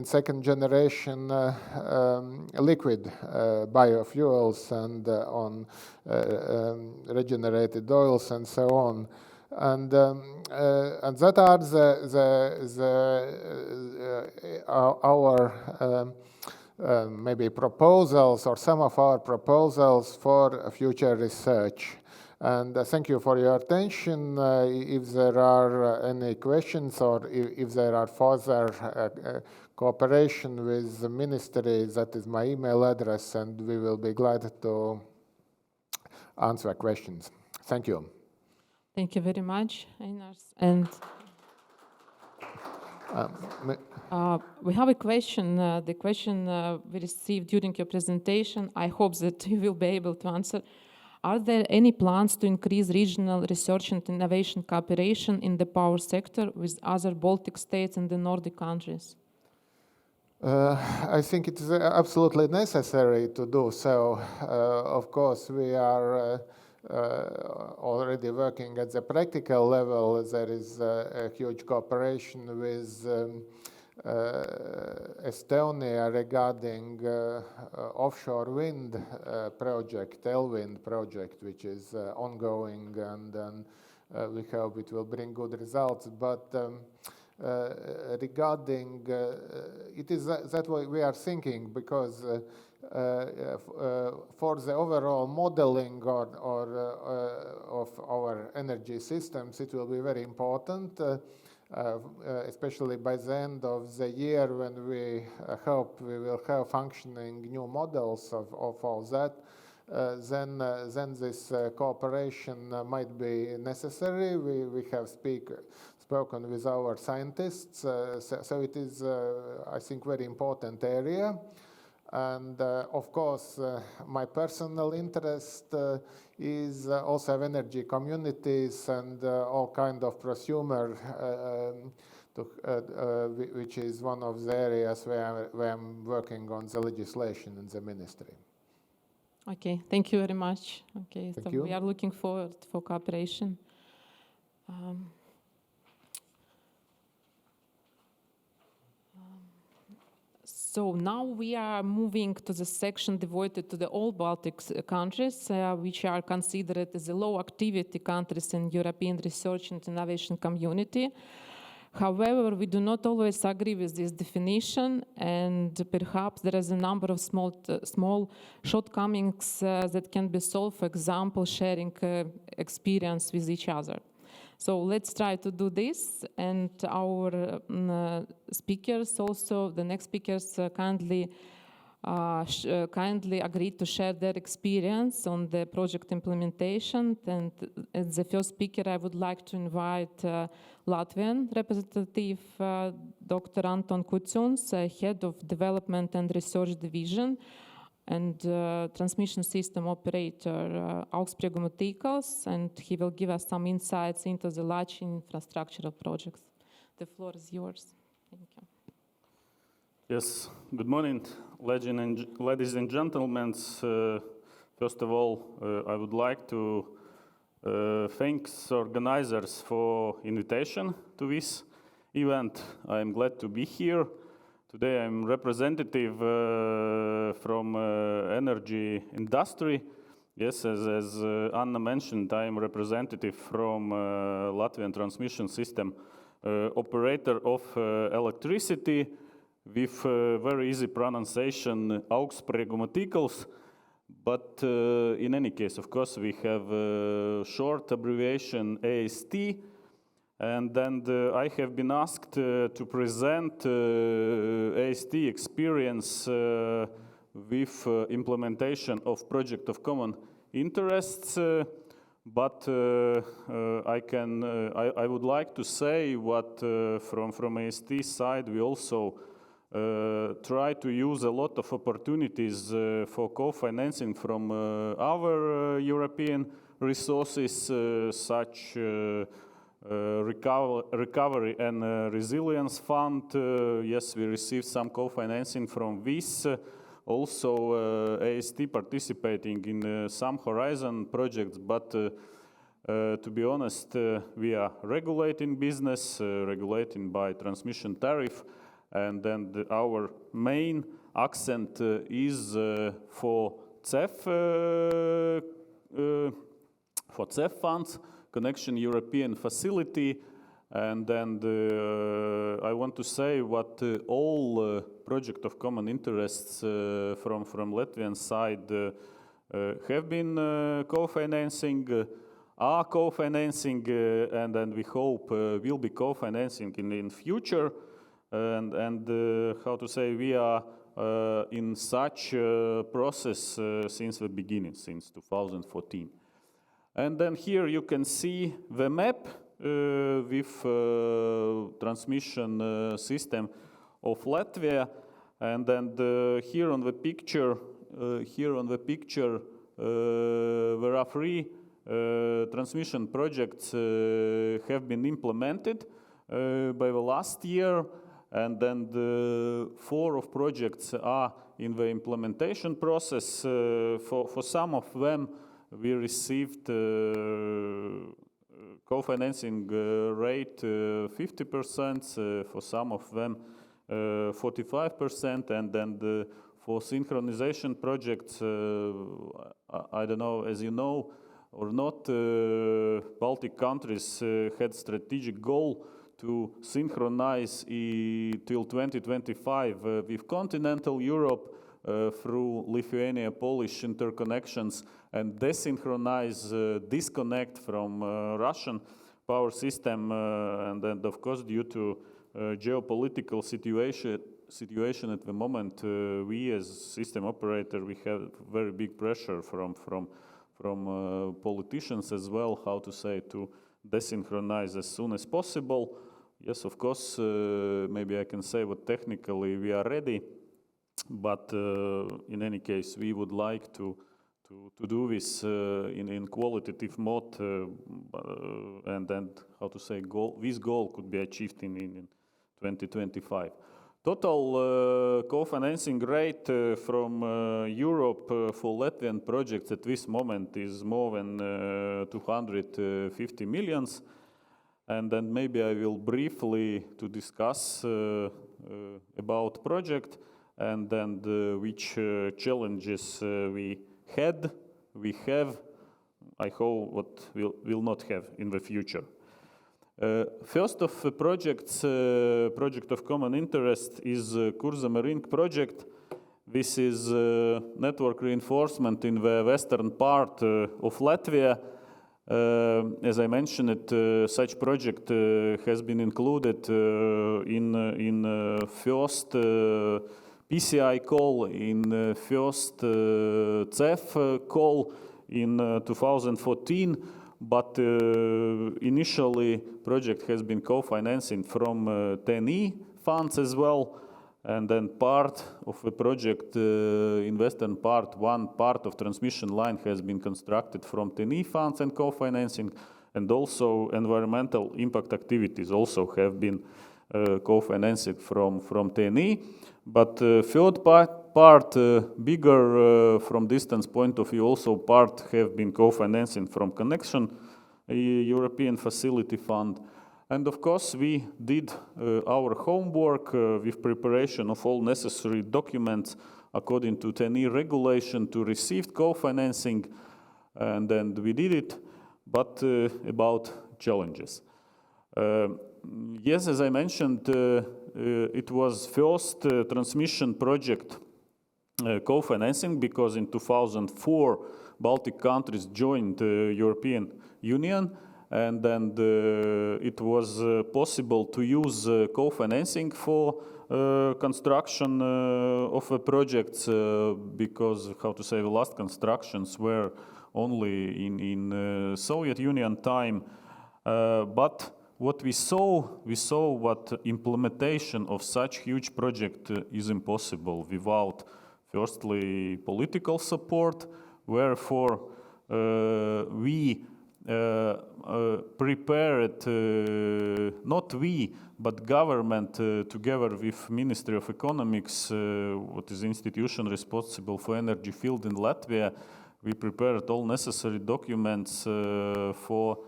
second generation liquid biofuels and on regenerated oils and so on. And that are our maybe proposals, or some of our proposals for future research. And thank you for your attention. If there are any questions, or if there are further cooperation with the ministry, that is my email address, and we will be glad to answer questions. Thank you. Thank you very much, Einars. And we have a question. The question we received during your presentation, I hope that you will be able to answer. Are there any plans to increase regional research and innovation cooperation in the power sector with other Baltic states and the Nordic countries? I think it is absolutely necessary to do so. Of course, we are already working at the practical level. There is a huge cooperation with Estonia regarding offshore wind project, Elwind project, which is ongoing, and we hope it will bring good results. But regarding, it is that way we are thinking, because for the overall modeling of our energy systems, it will be very important. Especially by the end of the year, when we hope we will have functioning new models of all that, then this cooperation might be necessary. We have spoken with our scientists. So it is, I think, very important area. And of course, my personal interest is also have energy communities and all kind of prosumer, which is one of the areas where I'm working on the legislation in the ministry. Okay, thank you very much. Okay, Thank so you. we are looking forward for cooperation. So now we are moving to the section devoted to the all Baltic countries, which are considered as the low activity countries in European research and innovation community. However, we do not always agree with this definition, and perhaps there is a number of small shortcomings that can be solved, for example, sharing experience with each other. So let's try to do this, and our speakers also, the next speakers kindly agreed to share their experience on the project implementation. And as the first speaker, I would like to invite Latvian representative, Dr. Anton Kucuns, Head of Development and Research Division, and transmission system operator, Augstsprieguma Tīkls, and he will give us some insights into the large infrastructural projects. The floor is yours. Thank you. Yes, good morning, ladies and gentlemen. First of all, I would like to thank organizers for invitation to this event. I am glad to be here. Today I'm representative from energy industry. Yes, as Anna mentioned, I am representative from Latvian transmission system operator of electricity with very easy pronunciation, Augstsprieguma Tīkls. But in any case, of course, we have a short abbreviation AST. And then I have been asked to present AST experience with implementation of project of common interests. But I would like to say what from AST side we also try to use a lot of opportunities for co-financing from our European resources, such Recovery and Resilience Fund. Yes, we received some co-financing from this. Also, AST participating in some Horizon projects, but to be honest, we are regulating business, regulating by transmission tariff, and then our main accent is for CEF funds, Connection European Facility, and then I want to say what all project of common interests from Latvian side have been co-financing, are co-financing, and then we hope will be co-financing in future. And how to say, we are in such process since the beginning, since 2014. And then here you can see the map with transmission system of Latvia, and then here on the picture, there are 3 transmission projects have been implemented by the last year, and then the 4 of projects are in the implementation process. For some of them, we received co-financing rate 50%, for some of them 45%, and then for synchronization projects, I don't know, as you know or not, Baltic countries had strategic goal to synchronize till 2025 with continental Europe through Lithuania-Polish interconnections and disconnect from Russian power system, and then of course due to geopolitical situation at the moment, we as system operator, we have very big pressure from politicians as well, how to say, to desynchronize as soon as possible. Yes, of course, maybe I can say what technically we are ready, but in any case, we would like to do this in qualitative mode, and how to say, this goal could be achieved in 2025. Total co-financing rate from Europe for Latvian projects at this moment is more than 250 millions. And then maybe I will briefly to discuss about project and then which challenges we have, I hope what will not have in the future. First of the projects, project of common interest is Kurzeme Ring project. This is network reinforcement in the western part of Latvia. As I mentioned, such project has been included in first PCI call, in first CEF call in 2014, but initially project has been co-financing from TNE funds as well, and then part of the project in western part, one part of transmission line has been constructed from TNE funds and co-financing, and also environmental impact activities also have been co-financed from TNE. But third part, bigger from distance point of view, also part have been co-financing from Connection European Facility Fund. And of course, we did our homework with preparation of all necessary documents according to TNE regulation to receive co-financing, and then we did it, but about challenges. Yes, as I mentioned, it was first transmission project co-financing because in 2004 Baltic countries joined the European Union, and then it was possible to use co-financing for construction of projects because, how to say, the last constructions were only in Soviet Union time, but what we saw what implementation of such huge project is impossible without, firstly, political support, wherefore we prepared, not we, but government together with Ministry of Economics, what is institution responsible for energy field in Latvia, we prepared all necessary documents for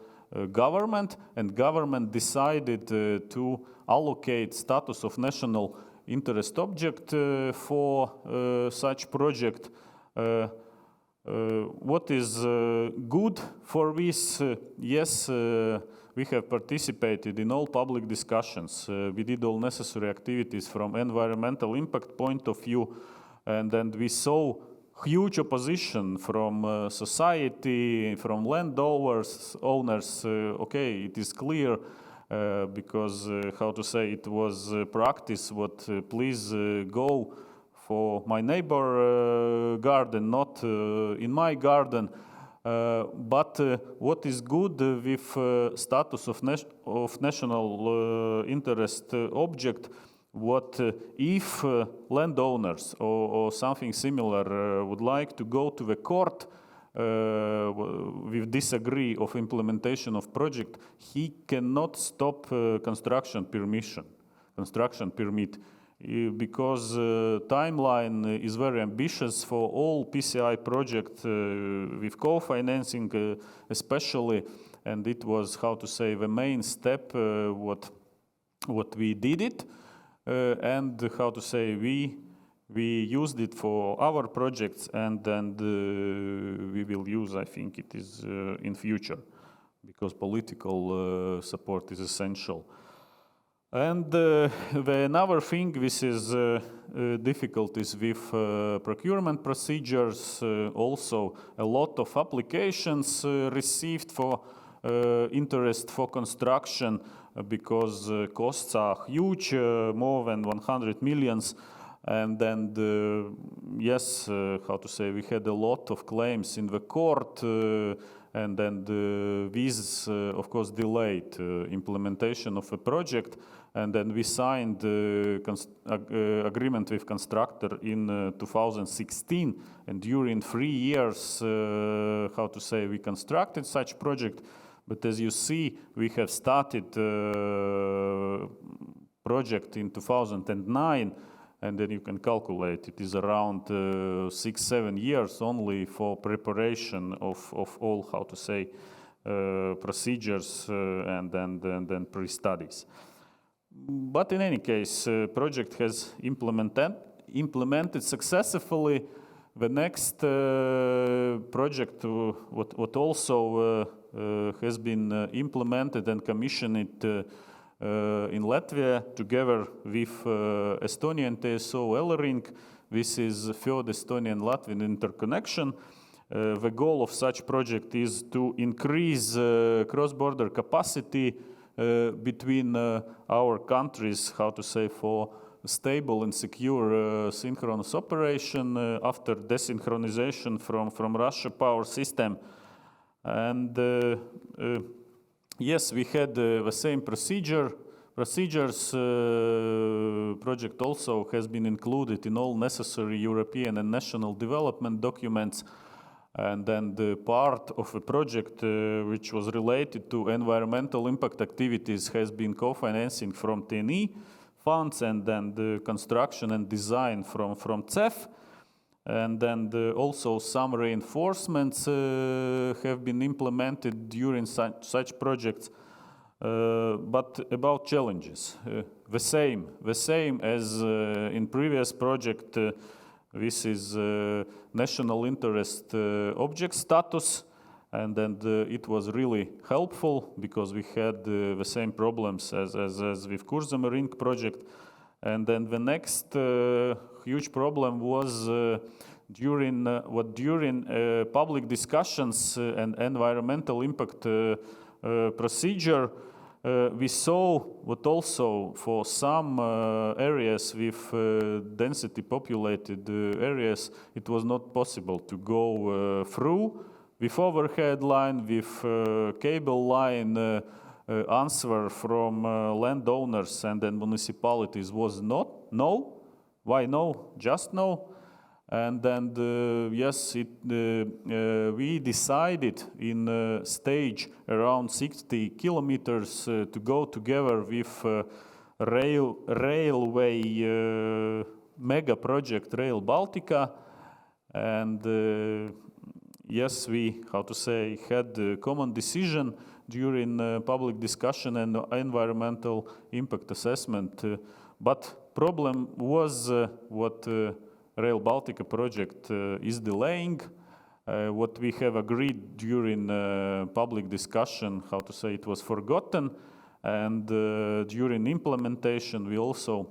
government, and government decided to allocate status of national interest object for such project. What is good for this? Yes, we have participated in all public discussions. We did all necessary activities from environmental impact point of view, and then we saw huge opposition from society, from landowners, owners. Okay, it is clear because, how to say, it was practice what please go for my neighbor garden, not in my garden. But what is good with status of national interest object, what if landowners or something similar would like to go to the court with disagree of implementation of project, he cannot stop construction permit, because timeline is very ambitious for all PCI projects with co-financing especially, and it was, how to say, the main step what we did it, and how to say, we used it for our projects, and then we will use, I think it is in future, because political support is essential. And another thing, this is difficulties with procurement procedures, also a lot of applications received for interest for construction, because costs are huge, more than 100 millions. And then, yes, how to say, we had a lot of claims in the court, and then these, of course, delayed implementation of a project. And then we signed agreement with constructor in 2016. And during 3 years, we constructed such project. But as you see, we have started project in 2009. And then you can calculate it is around 6-7 years only for preparation of all, procedures and then pre-studies. But in any case, project has implemented successfully. The next project, what also has been implemented and commissioned in Latvia together with Estonian TSO Elering. This is third Estonian-Latvian interconnection. The goal of such project is to increase cross-border capacity between our countries, for stable and secure synchronous operation after desynchronization from Russia power system. And yes, we had the same procedures. Project also has been included in all necessary European and national development documents. And then the part of a project which was related to environmental impact activities has been co-financing from TNE funds, and then the construction and design from CEF. And then also some reinforcements have been implemented during such projects. But about challenges, the same as in previous project. This is national interest object status, and then it was really helpful because we had the same problems as with Kurzeme Ring project. And then the next huge problem was during public discussions and environmental impact procedure. We saw what also for some areas with density populated areas, it was not possible to go through with overhead line, with cable line. Answer from landowners and then municipalities was no. Why no? Just no. And then yes, we decided in stage around 60 kilometers to go together with railway mega project Rail Baltica. And yes, we had a common decision during public discussion and environmental impact assessment. But problem was what Rail Baltica project is delaying. What we have agreed during public discussion, it was forgotten. And during implementation, we also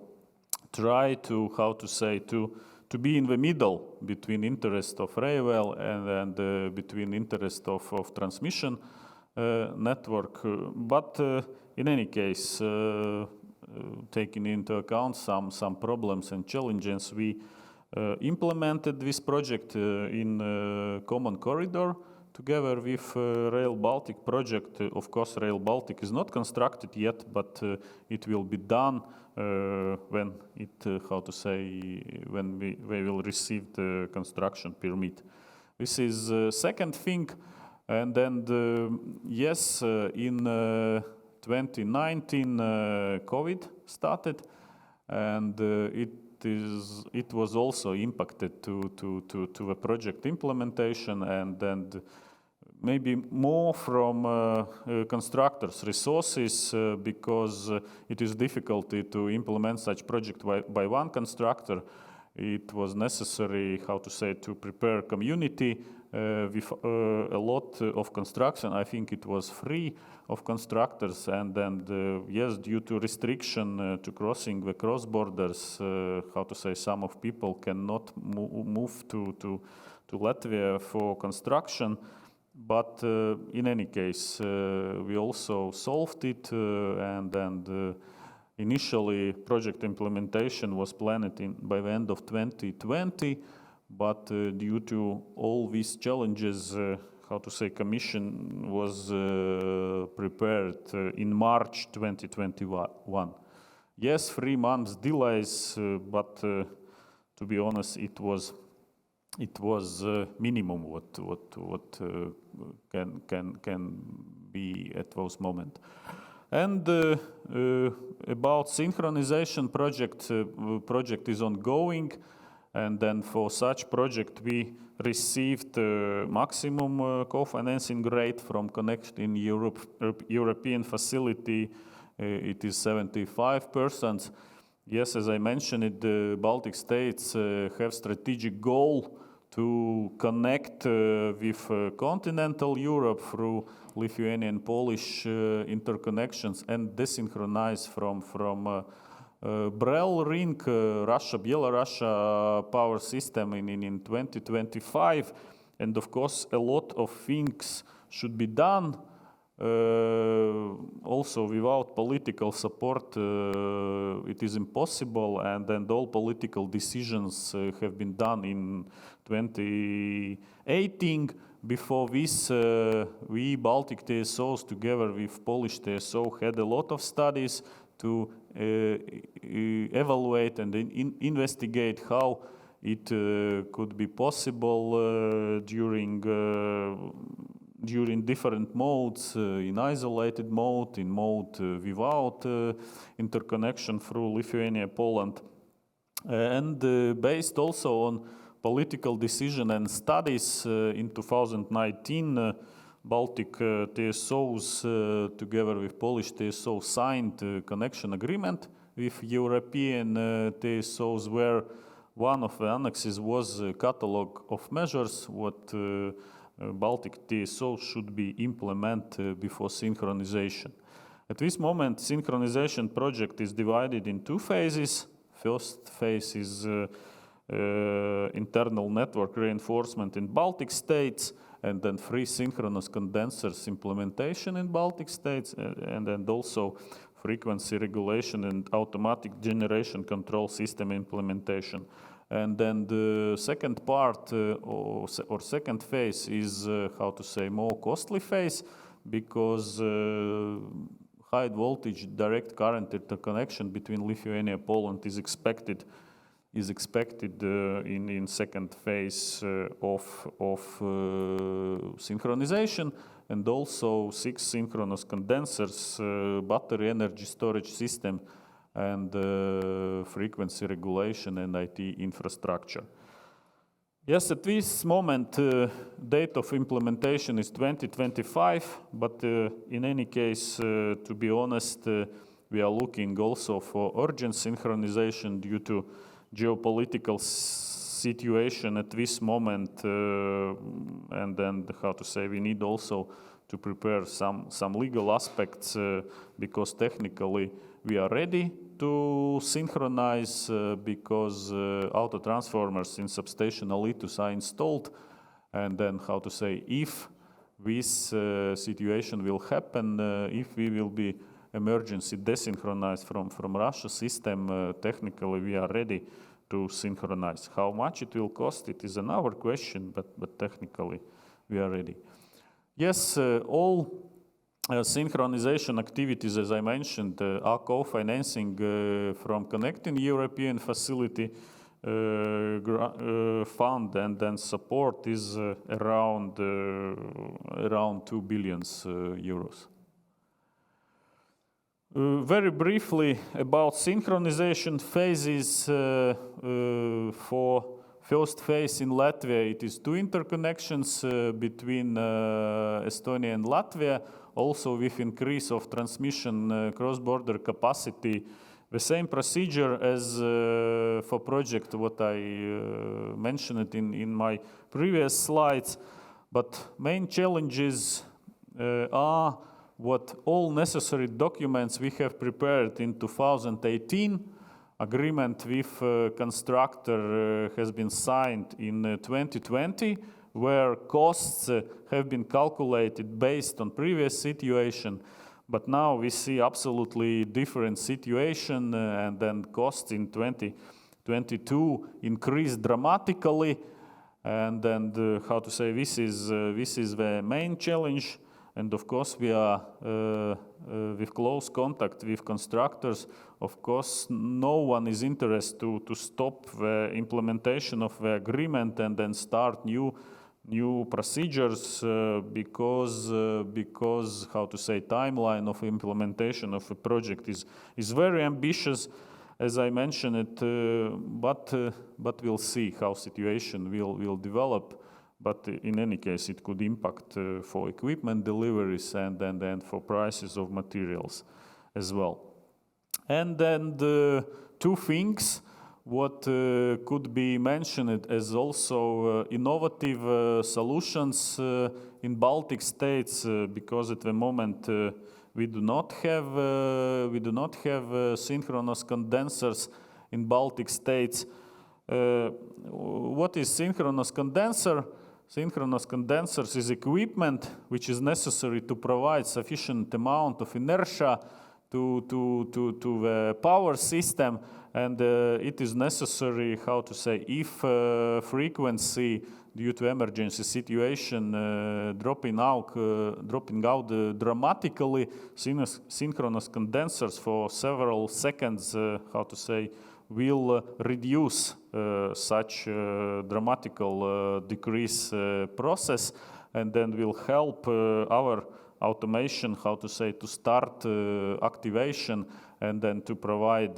try to, to be in the middle between interest of railway and between interest of transmission network. But in any case, taking into account some problems and challenges, we implemented this project in common corridor together with Rail Baltic project. Of course, Rail Baltic is not constructed yet, but it will be done when it, when we will receive the construction permit. This is second thing. And then, yes, in 2019, COVID started, and it was also impacted to the project implementation, and then maybe more from constructors' resources, because it is difficult to implement such project by one constructor. It was necessary, to prepare community with a lot of construction. I think it was 3 of constructors, and then yes, due to restriction to crossing the cross borders, some of people cannot move to Latvia for construction. But in any case, we also solved it, and initially project implementation was planned by the end of 2020. But due to all these challenges, how to say, Commission was prepared in March 2021. Yes, 3 months delays, but to be honest, it was minimum what can be at those moments. And about synchronization project is ongoing, and then for such project we received maximum co-financing rate from Connecting Europe European facility. It is 75%. Yes, as I mentioned, the Baltic States have strategic goal to connect with continental Europe through Lithuanian, Polish interconnections and desynchronize from Brel ring, Russia-Belarus power system in 2025. And of course, a lot of things should be done. Also, without political support, it is impossible, and all political decisions have been done in 2018. Before this, we Baltic TSOs, together with Polish TSO, had a lot of studies to evaluate and investigate how it could be possible during different modes, in isolated mode, in mode without interconnection through Lithuania, Poland. And based also on political decision and studies in 2019, Baltic TSOs together with Polish TSO signed a connection agreement with European TSOs, where one of the annexes was a catalog of measures what Baltic TSO should be implemented before synchronization. At this moment, synchronization project is divided in 2 phases. First phase is internal network reinforcement in Baltic States, and then 3 synchronous condensers implementation in Baltic States, and then also frequency regulation and automatic generation control system implementation. And then the second part or second phase is, how to say, more costly phase, because high voltage direct current interconnection between Lithuania and Poland is expected in second phase of synchronization, and also 6 synchronous condensers, battery energy storage system, and frequency regulation and IT infrastructure. Yes, at this moment, date of implementation is 2025, but in any case, to be honest, we are looking also for urgent synchronization due to geopolitical situation at this moment, and then, how to say, we need also to prepare some legal aspects, because technically we are ready to synchronize, because auto transformers in substation Alytus are installed, and then, how to say, if this situation will happen, if we will be emergency desynchronized from Russia system, technically we are ready to synchronize. How much it will cost, it is another question, but technically we are ready. Yes, all synchronization activities, as I mentioned, are co-financing from Connecting European Facility fund, and then support is around 2 billion euros. Very briefly about synchronization phases. For first phase in Latvia, it is 2 interconnections between Estonia and Latvia, also with increase of transmission cross-border capacity. The same procedure as for project what I mentioned in my previous slides, but main challenges are what all necessary documents we have prepared in 2018. Agreement with constructor has been signed in 2020, where costs have been calculated based on previous situation. But now we see absolutely different situation, and then costs in 2022 increased dramatically. And then how to say, this is the main challenge. And of course, we are with close contact with constructors. Of course, no one is interested to stop the implementation of the agreement and then start new procedures because how to say, timeline of implementation of a project is very ambitious, as I mentioned it. But we'll see how situation will develop. But in any case, it could impact for equipment deliveries and for prices of materials as well. And then the two things what could be mentioned as also innovative solutions in Baltic states, because at the moment we do not have synchronous condensers in Baltic states. What is synchronous condenser? Synchronous condensers is equipment which is necessary to provide sufficient amount of inertia to the power system, and it is necessary, how to say, if frequency due to emergency situation dropping out dramatically, synchronous condensers for several seconds, how to say, will reduce such dramatical decrease process, and then will help our automation, how to say, to start activation and then to provide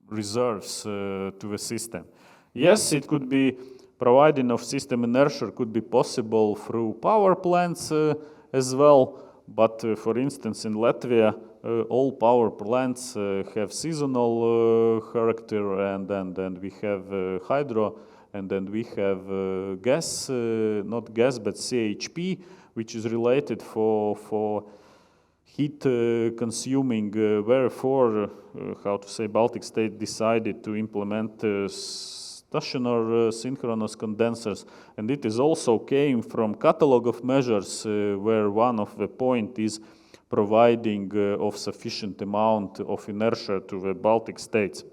reserves to the system. Yes, it could be providing of system inertia could be possible through power plants as well, but for instance in Latvia all power plants have seasonal character, and then we have hydro, and then we have gas, not gas but CHP, which is related for heat consuming. Therefore, how to say, Baltic States decided to implement stationary synchronous condensers, and it is also came from catalog of measures where one of the point is providing of sufficient amount of inertia to the Baltic states.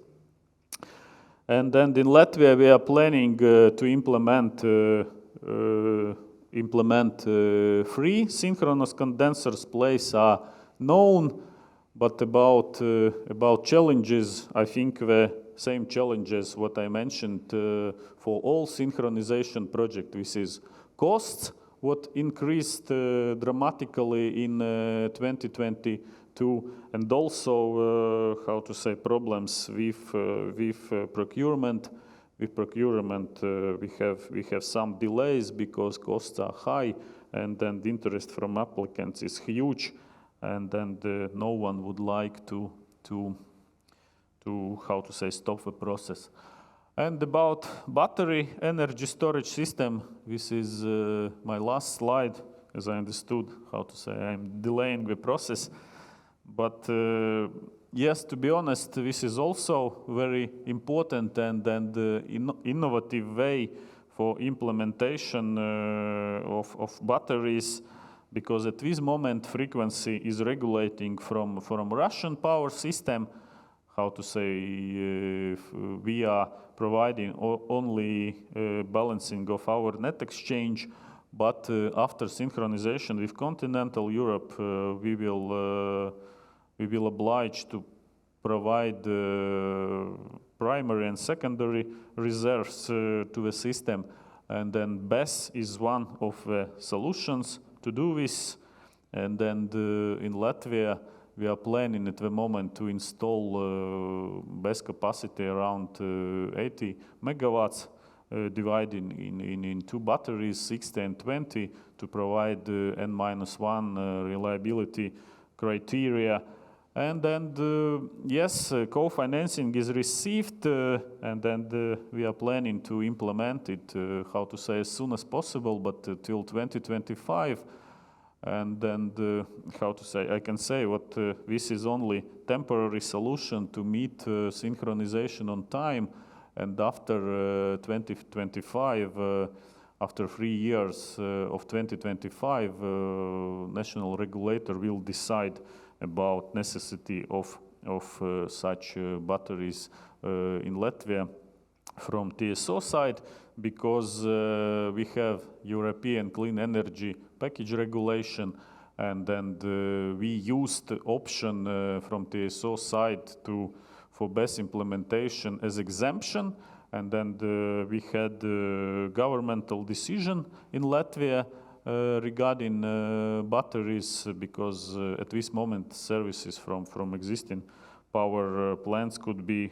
And then in Latvia we are planning to implement 3 synchronous condensers. Place are known, but about challenges, I think the same challenges what I mentioned for all synchronization project. This is costs, what increased dramatically in 2022, and also how to say, problems with procurement. With procurement, we have some delays because costs are high, and then the interest from applicants is huge, and then no one would like to how to say, stop the process. And about battery energy storage system, this is my last slide, as I understood, how to say, I'm delaying the process. But yes, to be honest, this is also very important and innovative way for implementation of batteries, because at this moment frequency is regulating from Russian power system. How to say, we are providing only balancing of our net exchange, but after synchronization with continental Europe, we will oblige to provide primary and secondary reserves to the system, and then BESS is one of the solutions to do this. And then in Latvia we are planning at the moment to install BESS capacity around 80 megawatts, divided in 2 batteries, 60 and 20, to provide N-1 reliability criteria. And then yes, co-financing is received, and then we are planning to implement it, how to say, as soon as possible, but till 2025. And then how to say, I can say what this is only temporary solution to meet synchronization on time, and after 2025, after 3 years of 2025, national regulator will decide about necessity of such batteries in Latvia. from TSO side, because we have European Clean Energy Package Regulation, and then we used the option from TSO side for BESS implementation as exemption, and then we had the governmental decision in Latvia regarding batteries, because at this moment services from existing power plants could be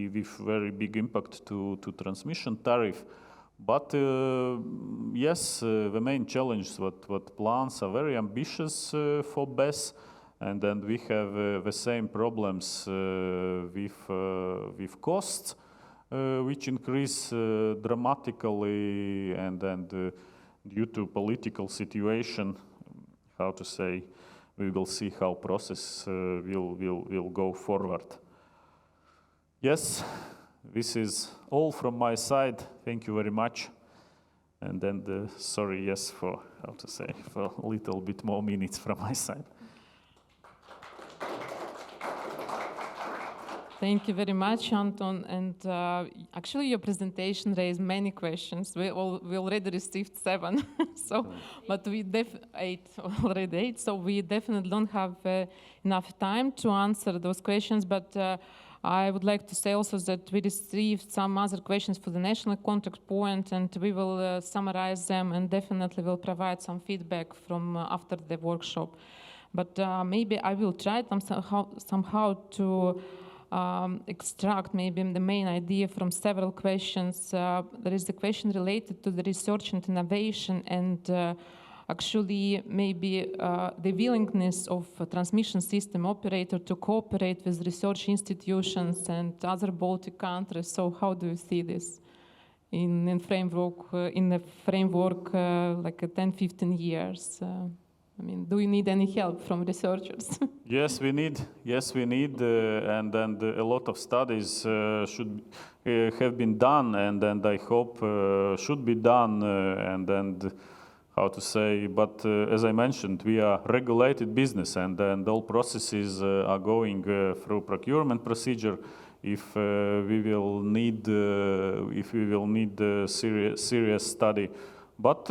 with very big impact to transmission tariff. But yes, the main challenge is what plans are very ambitious for BESS, and then we have the same problems with costs, which increase dramatically, and then due to political situation, how to say, we will see how process will go forward. Yes, this is all from my side. Thank you very much. And then sorry, yes, for how to say, for a little bit more minutes from my side. Thank you very much, Anton. And actually, your presentation raised many questions. We already received 7, so but we already 8. So we definitely don't have enough time to answer those questions. But I would like to say also that we received some other questions for the national contact point, and we will summarize them and definitely will provide some feedback from after the workshop. But maybe I will try somehow to extract maybe the main idea from several questions. There is a question related to the research and innovation, and actually maybe the willingness of a transmission system operator to cooperate with research institutions and other Baltic countries. So how do you see this in the framework like 10-15 years? I mean, do you need any help from researchers? Yes, we need, and a lot of studies should have been done, and I hope should be done, and how to say, but as I mentioned, we are regulated business, and all processes are going through procurement procedure. If we will need serious study. But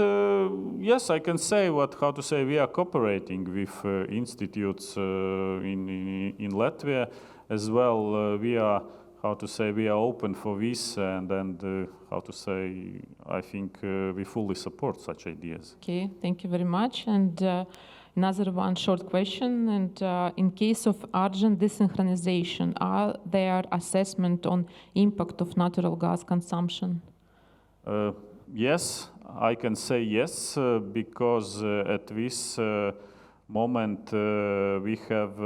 yes, I can say we are cooperating with institutes in Latvia as well. We are open for this, and I think we fully support such ideas. Okay, thank you very much. And another one short question. And in case of urgent desynchronization, are there assessment on impact of natural gas consumption? Yes, I can say yes, because at this moment we have,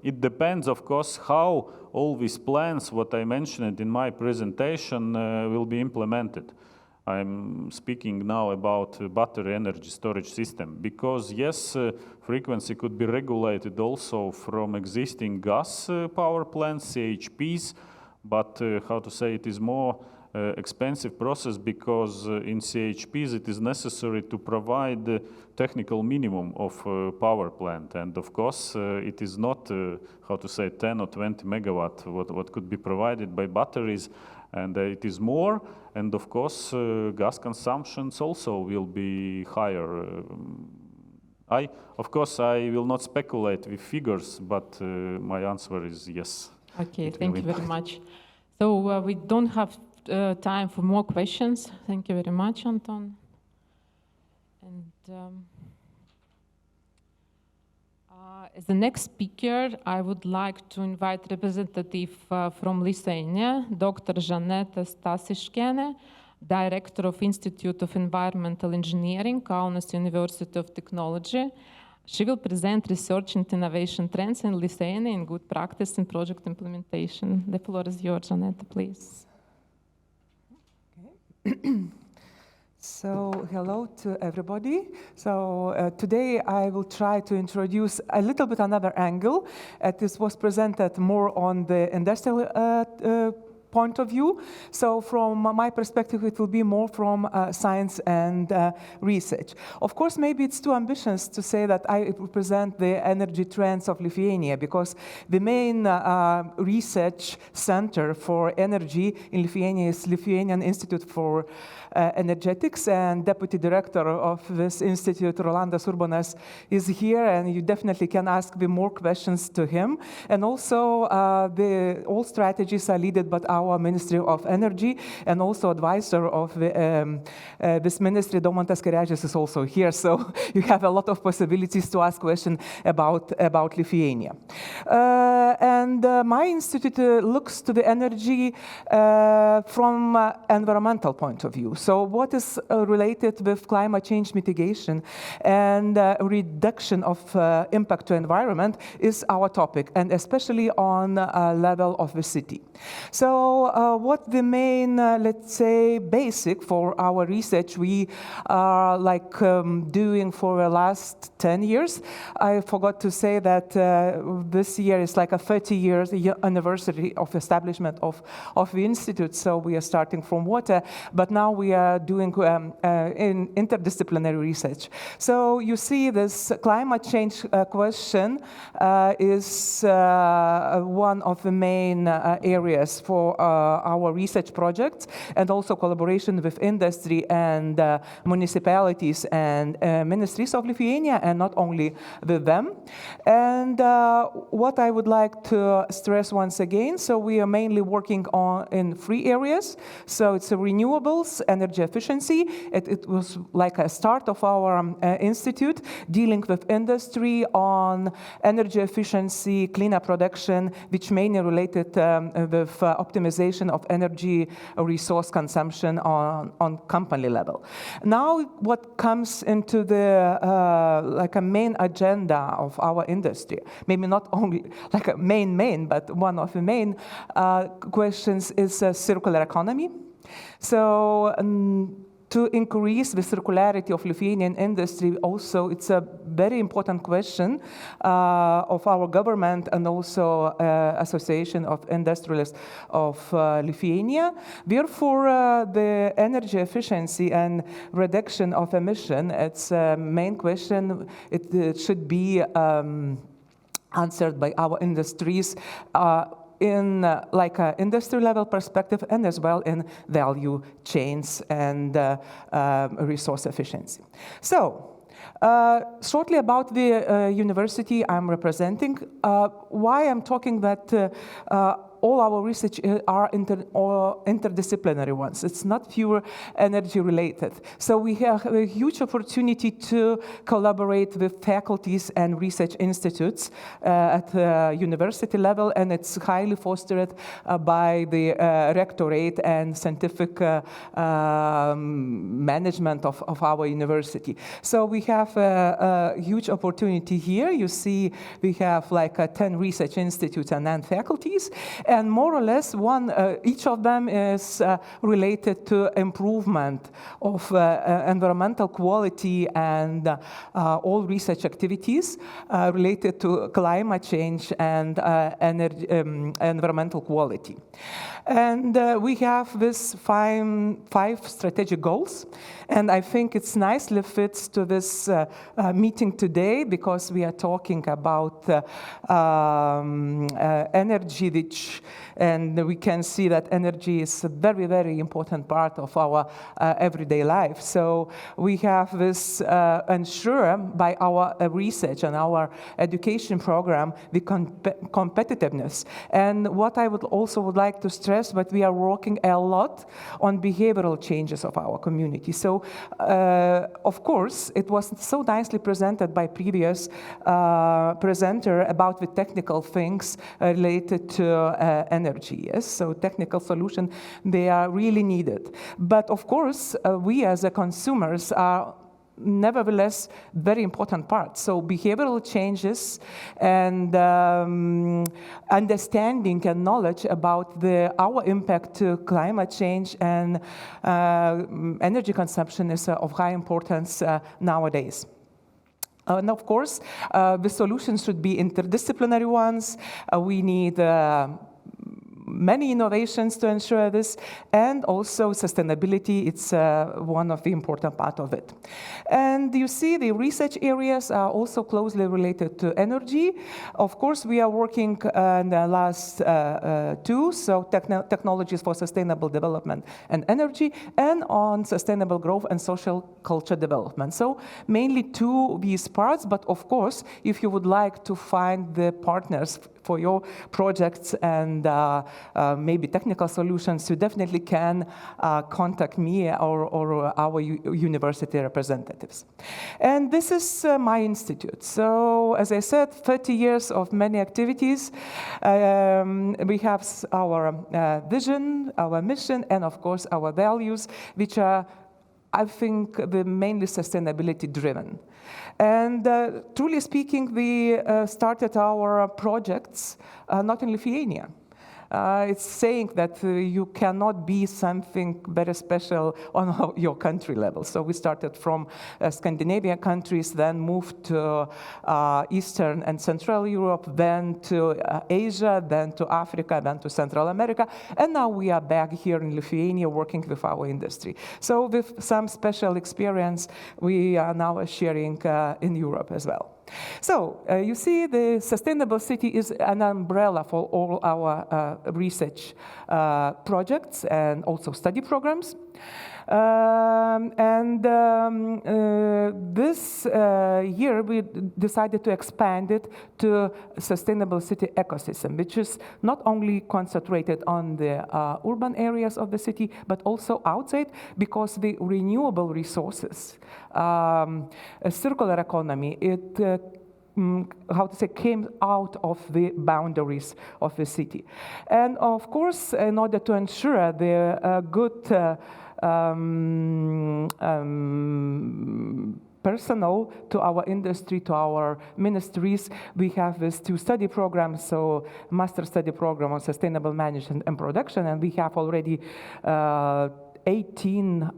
it depends of course how all these plans, what I mentioned in my presentation, will be implemented. I'm speaking now about battery energy storage system, because yes, frequency could be regulated also from existing gas power plants, CHPs, but it is more expensive process, because in CHPs it is necessary to provide the technical minimum of power plant, and of course it is not 10 or 20 megawatt what could be provided by batteries, and it is more, and of course gas consumptions also will be higher. I will not speculate with figures, but my answer is yes. Okay, thank you very much. So we don't have time for more questions. Thank you very much, Anton. And as the next speaker, I would like to invite representative from Lithuania, Dr. Žaneta Stasiškienė, Director of Institute of Environmental Engineering, Kaunas University of Technology. She will present research and innovation trends in Lithuania and good practice in project implementation. The floor is yours, Žaneta, please. So, hello to everybody. So, today I will try to introduce a little bit another angle. This was presented more on the industrial point of view. So from my perspective, it will be more from science and research. Of course, maybe it's too ambitious to say that I represent the energy trends of Lithuania, because the main research center for energy in Lithuania is Lithuanian Institute for Energetics, and Deputy Director of this institute, Rolandas Urbonas, is here, and you definitely can ask me more questions to him. And also, all strategies are led by our Ministry of Energy, and also advisor of this ministry, Domantas Karežis, is also here. So you have a lot of possibilities to ask questions about Lithuania. And my institute looks to the energy from environmental point of view. So what is related with climate change mitigation and reduction of impact to environment is our topic, and especially on level of the city. So what the main, let's say, basic for our research we are doing for the last 10 years. I forgot to say that this year is like a 30 years anniversary of establishment of the institute. So we are starting from water, but now we are doing in interdisciplinary research. So you see this climate change question is one of the main areas for our research projects, and also collaboration with industry and municipalities and ministries of Lithuania, and not only with them. And what I would like to stress once again, so we are mainly working in 3 areas. So it's renewables, energy efficiency. It was like a start of our institute, dealing with industry on energy efficiency, cleaner production, which mainly related with optimization of energy resource consumption on company level. Now, what comes into the like a main agenda of our industry, maybe not only like a main, but one of the main questions is circular economy. So to increase the circularity of Lithuanian industry, also it's a very important question of our government and also Association of Industrialists of Lithuania. Therefore, the energy efficiency and reduction of emission, it's a main question. It should be answered by our industries in like an industry level perspective, and as well in value chains and resource efficiency. So shortly about the university I'm representing, why I'm talking that all our research are interdisciplinary ones. It's not pure energy related. So we have a huge opportunity to collaborate with faculties and research institutes at the university level, and it's highly fostered by the rectorate and scientific management of our university. So we have a huge opportunity here. You see we have like 10 research institutes and 9 faculties. And more or less, each of them is related to improvement of environmental quality and all research activities related to climate change and environmental quality. And we have this 5 strategic goals. And I think it's nicely fits to this meeting today, because we are talking about energy, and we can see that energy is a very, very important part of our everyday life. So we have this ensure by our research and our education program the competitiveness. And what I would like to stress, but we are working a lot on behavioral changes of our community. So of course, it was so nicely presented by previous presenter about the technical things related to energy. Yes, so technical solution, they are really needed. But of course, we as a consumers are nevertheless very important part. So behavioral changes and understanding and knowledge about our impact to climate change and energy consumption is of high importance nowadays. And of course, the solutions should be interdisciplinary ones. We need many innovations to ensure this, and also sustainability, it's one of the important part of it. And you see the research areas are also closely related to energy. Of course, we are working in the last two, so technologies for sustainable development and energy, and on sustainable growth and social culture development. So mainly two of these parts, but of course, if you would like to find the partners for your projects and maybe technical solutions, you definitely can contact me or our university representatives. And this is my institute. So as I said, 30 years of many activities. We have our vision, our mission, and of course our values, which are, I think, the mainly sustainability driven. And truly speaking, we started our projects not in Lithuania. It's saying that you cannot be something very special on your country level. So we started from Scandinavian countries, then moved to Eastern and Central Europe, then to Asia, then to Africa, then to Central America. And now we are back here in Lithuania working with our industry. So with some special experience, we are now sharing in Europe as well. So you see, the sustainable city is an umbrella for all our research projects and also study programs. This year we decided to expand it to sustainable city ecosystem, which is not only concentrated on the urban areas of the city, but also outside, because the renewable resources, a circular economy, it came out of the boundaries of the city. And of course, in order to ensure the good personnel to our industry, to our ministries, we have these two study programs, so master study program on sustainable management and production, and we have already 18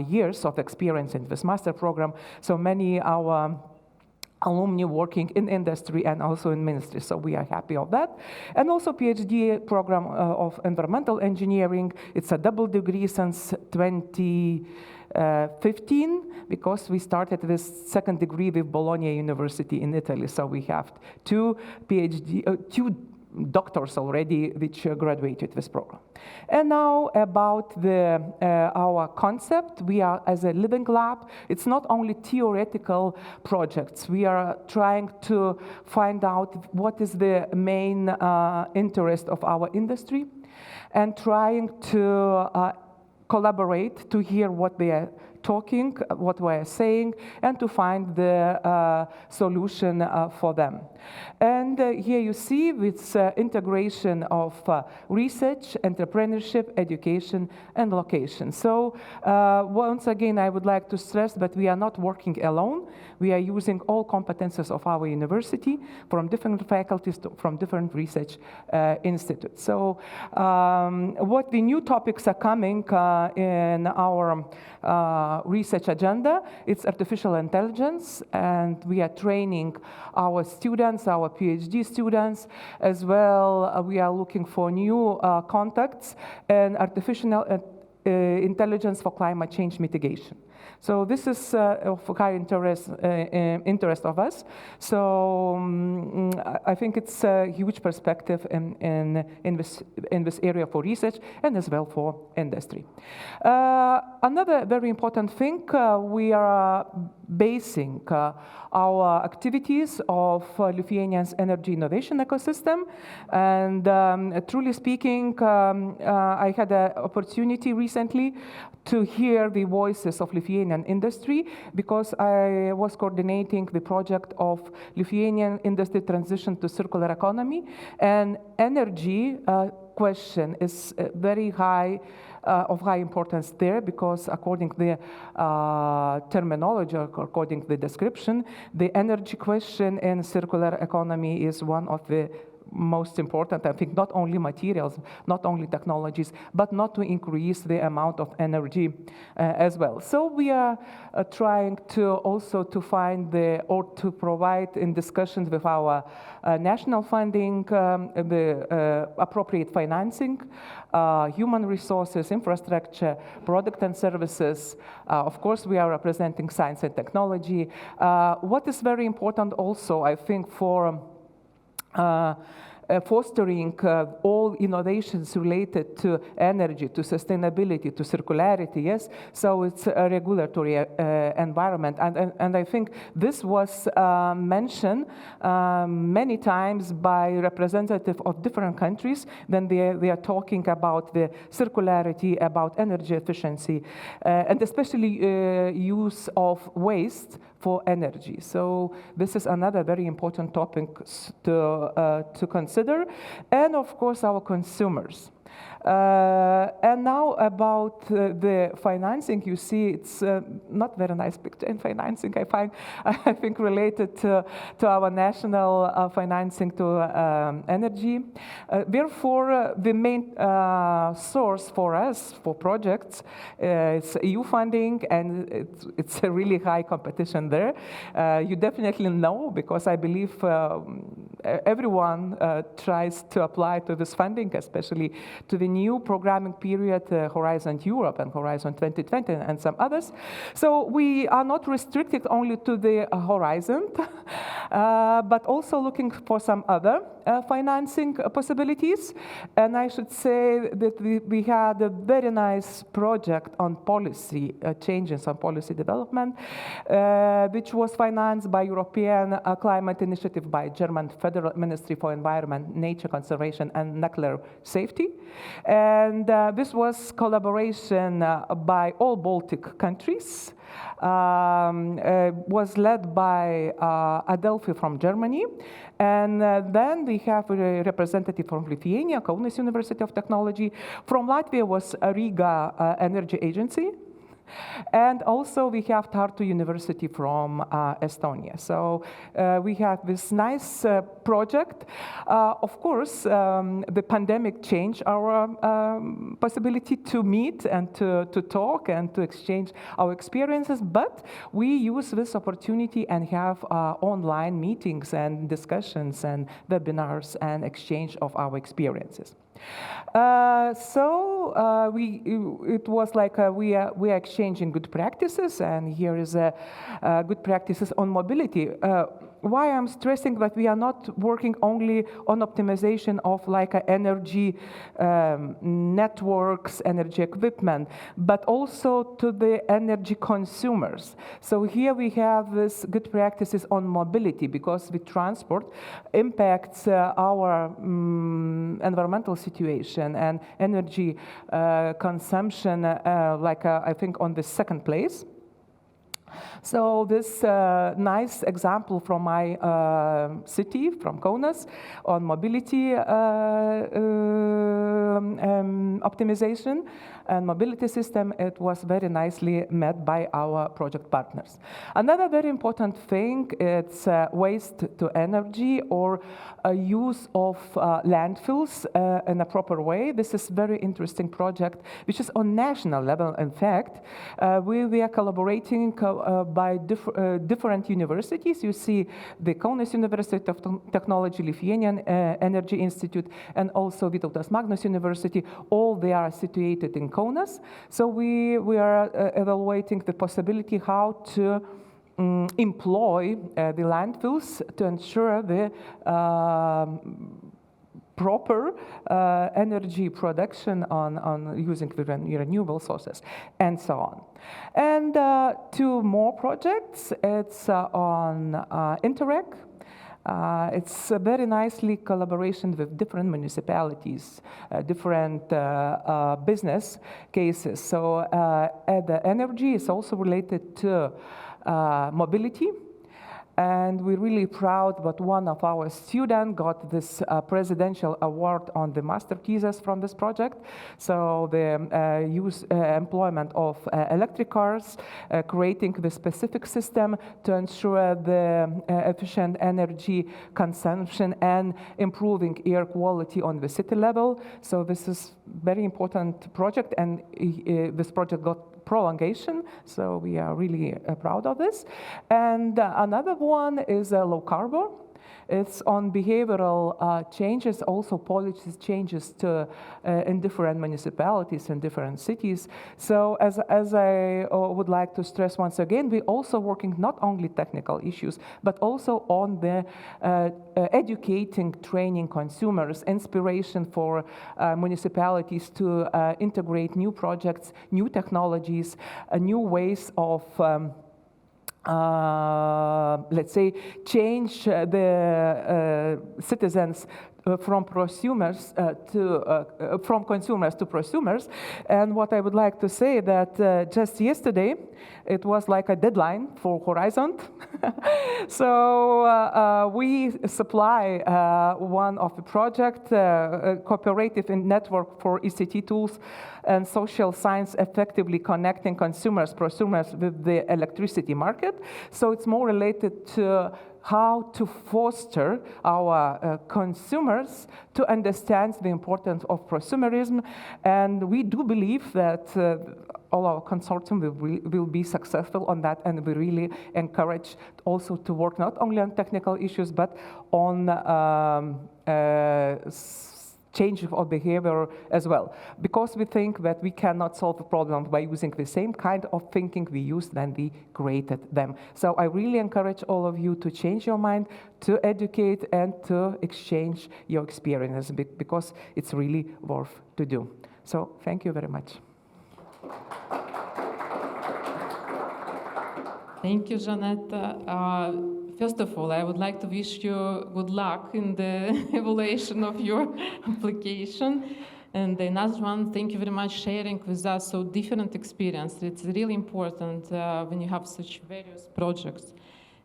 years of experience in this master program, so many our alumni working in industry and also in ministry, so we are happy of that. And also PhD program of environmental engineering. It's a double degree since 2015, because we started this second degree with Bologna University in Italy, so we have two doctors already which graduated this program. And now about our concept. We are as a living lab. It's not only theoretical projects. We are trying to find out what is the main interest of our industry, and trying to collaborate to hear what they are talking, what we are saying, and to find the solution for them. And here you see with integration of research, entrepreneurship, education, and location. So once again, I would like to stress that we are not working alone. We are using all competences of our university from different faculties, from different research institutes. So what the new topics are coming in our research agenda, it's artificial intelligence, and we are training our students, our PhD students, as well. We are looking for new contacts and artificial intelligence for climate change mitigation. So this is of high interest of us. So I think it's a huge perspective in this area for research and as well for industry. Another very important thing, we are basing our activities of Lithuania's energy innovation ecosystem. And truly speaking, I had an opportunity recently to hear the voices of Lithuanian industry, because I was coordinating the project of Lithuanian industry transition to circular economy, and energy question is very high, of high importance there, because according to the terminology, according to the description, the energy question in circular economy is one of the most important, I think, not only materials, not only technologies, but not to increase the amount of energy as well. So we are trying to also to find or to provide in discussions with our national funding, the appropriate financing, human resources, infrastructure, product and services. Of course, we are representing science and technology. What is very important also, I think, for fostering all innovations related to energy, to sustainability, to circularity, yes? So it's a regulatory environment. And I think this was mentioned many times by representatives of different countries. Then they are talking about the circularity, about energy efficiency, and especially use of waste for energy. So this is another very important topic to consider. And of course, our consumers. And now about the financing, you see it's not very nice picture in financing, I think related to our national financing to energy. Therefore, the main source for us, for projects, is EU funding, and it's a really high competition there. You definitely know, because I believe everyone tries to apply to this funding, especially to the new programming period, Horizon Europe and Horizon 2020 and some others. So we are not restricted only to the Horizon, but also looking for some other financing possibilities. And I should say that we had a very nice project on policy changes, on policy development, which was financed by European Climate Initiative, by German Federal Ministry for Environment, Nature Conservation and Nuclear Safety. And this was collaboration by all Baltic countries. Was led by Adelphi from Germany. And then we have a representative from Lithuania, Kaunas University of Technology. From Latvia was Riga Energy Agency. And also we have Tartu University from Estonia. So we have this nice project. Of course, the pandemic changed our possibility to meet and to talk and to exchange our experiences, but we use this opportunity and have online meetings and discussions and webinars and exchange of our experiences. It was like we are exchanging good practices, and here is good practices on mobility. Why I'm stressing that we are not working only on optimization of like energy networks, energy equipment, but also to the energy consumers. So here we have this good practices on mobility, because the transport impacts our environmental situation and energy consumption, I think on the second place. So this nice example from my city, from Kaunas, on mobility optimization and mobility system, it was very nicely met by our project partners. Another very important thing, it's waste to energy, or use of landfills in a proper way. This is very interesting project, which is on national level. In fact, we are collaborating by different universities. You see the Kaunas University of Technology, Lithuanian Energy Institute, and also Vytautas Magnus University. All they are situated in Kaunas. So we are evaluating the possibility how to employ the landfills to ensure the proper energy production on using renewable sources, and so on. And two more projects. It's on Interreg. It's a very nicely collaboration with different municipalities, different business cases. So the energy is also related to mobility. And we're really proud that one of our students got this presidential award on the master thesis from this project. So the employment of electric cars, creating the specific system to ensure the efficient energy consumption and improving air quality on the city level. So this is very important project, and this project got prolongation, so we are really proud of this. And another one is low carbon. It's on behavioral changes, also policy changes to, in different municipalities and different cities. So as I would like to stress once again, we're also working not only technical issues, but also on the educating, training consumers, inspiration for municipalities to integrate new projects, new technologies, new ways of let's say, change the citizens from prosumers from consumers to prosumers. And what I would like to say that just yesterday, it was like a deadline for Horizon. So we supply one of the project, cooperative network for ECT tools and social science effectively connecting consumers, prosumers with the electricity market. So it's more related to how to foster our consumers to understand the importance of prosumerism. And we do believe that all our consortium will be successful on that, and we really encourage also to work not only on technical issues, but on change of behavior as well, because we think that we cannot solve a problem by using the same kind of thinking we used when we created them. So I really encourage all of you to change your mind, to educate, and to exchange your experience, because it's really worth to do. So thank you very much. Thank you, Jeanette. First of all, I would like to wish you good luck in the evaluation of your application. And another one, thank you very much sharing with us so different experience. It's really important when you have such various projects.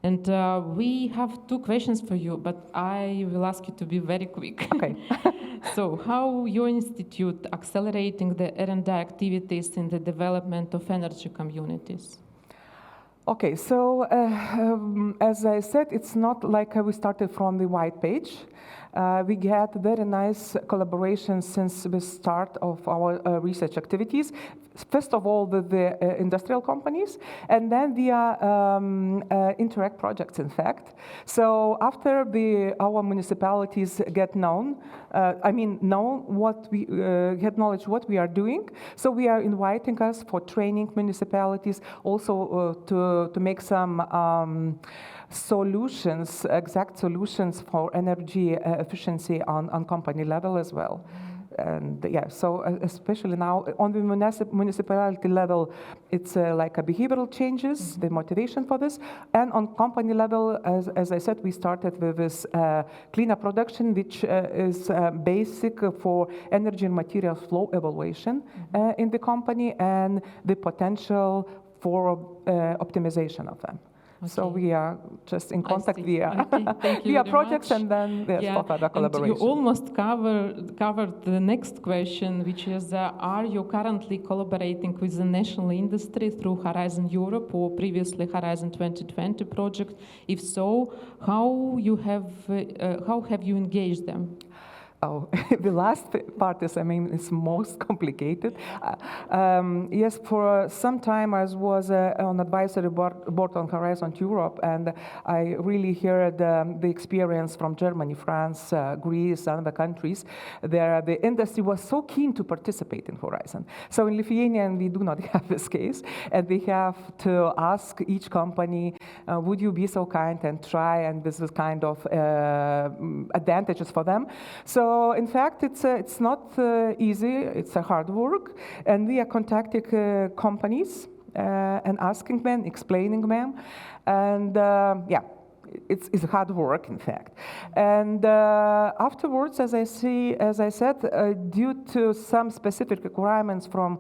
And we have 2 questions for you, but I will ask you to be very quick. Okay. So how your institute accelerating the R&I activities in the development of energy communities? Okay, so as I said, it's not like we started from the white page. We had very nice collaboration since the start of our research activities. First of all, with the industrial companies, and then via interact projects, in fact. So after our municipalities get known, what we get knowledge what we are doing. So we are inviting us for training municipalities, also to make some solutions, exact solutions for energy efficiency on company level as well. And yeah, so especially now on the municipality level, it's like a behavioral changes, the motivation for this. And on company level, as I said, we started with this cleaner production, which is basic for energy and material flow evaluation in the company and the potential for optimization of them. Okay. So we are just in contact via, via projects much. And then for further collaboration. And you almost covered the next question, which is, are you currently collaborating with the national industry through Horizon Europe or previously Horizon 2020 project? If so, how have you engaged them? Oh, the last part is, it's most complicated. Yes, for some time I was on advisory board on Horizon Europe, and I really heard the experience from Germany, France, Greece, and other countries. There, the industry was so keen to participate in Horizon. So in Lithuania, we do not have this case, and we have to ask each company, would you be so kind and try, and this is kind of advantages for them. So in fact, it's not easy, it's a hard work, and we are contacting companies and asking them, explaining them, and it's hard work, in fact. And afterwards, as I said, due to some specific requirements from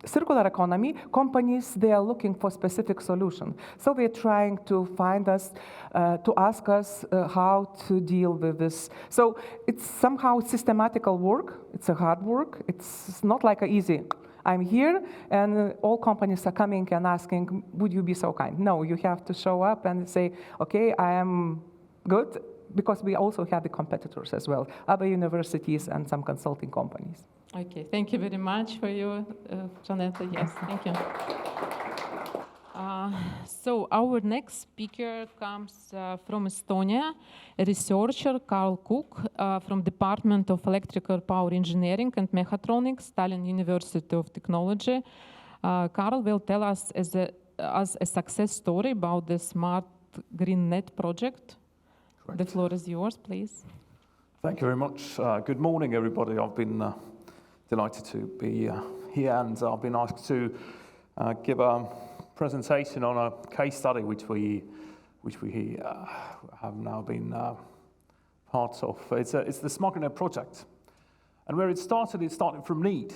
circular economy, companies, they are looking for specific solution. So we're trying to find us, to ask us how to deal with this. So it's somehow systematical work. It's a hard work. It's not like a easy, I'm here and all companies are coming and asking, would you be so kind? No, you have to show up and say, okay, I am good, because we also have the competitors as well, other universities and some consulting companies. Okay, thank you very much for you, Janetta. Yes, thank you. So our next speaker comes from Estonia, a researcher, Carl Cook, from Department of Electrical Power Engineering and Mechatronics, Tallinn University of Technology. Carl will tell us as a success story about the Smart Green Net project. Correct. The floor is yours, please. Thank you very much. Good morning, everybody. I've been delighted to be here, and I've been asked to give a presentation on a case study which we have now been part of. It's the Smart Green Net project, and where it started from need,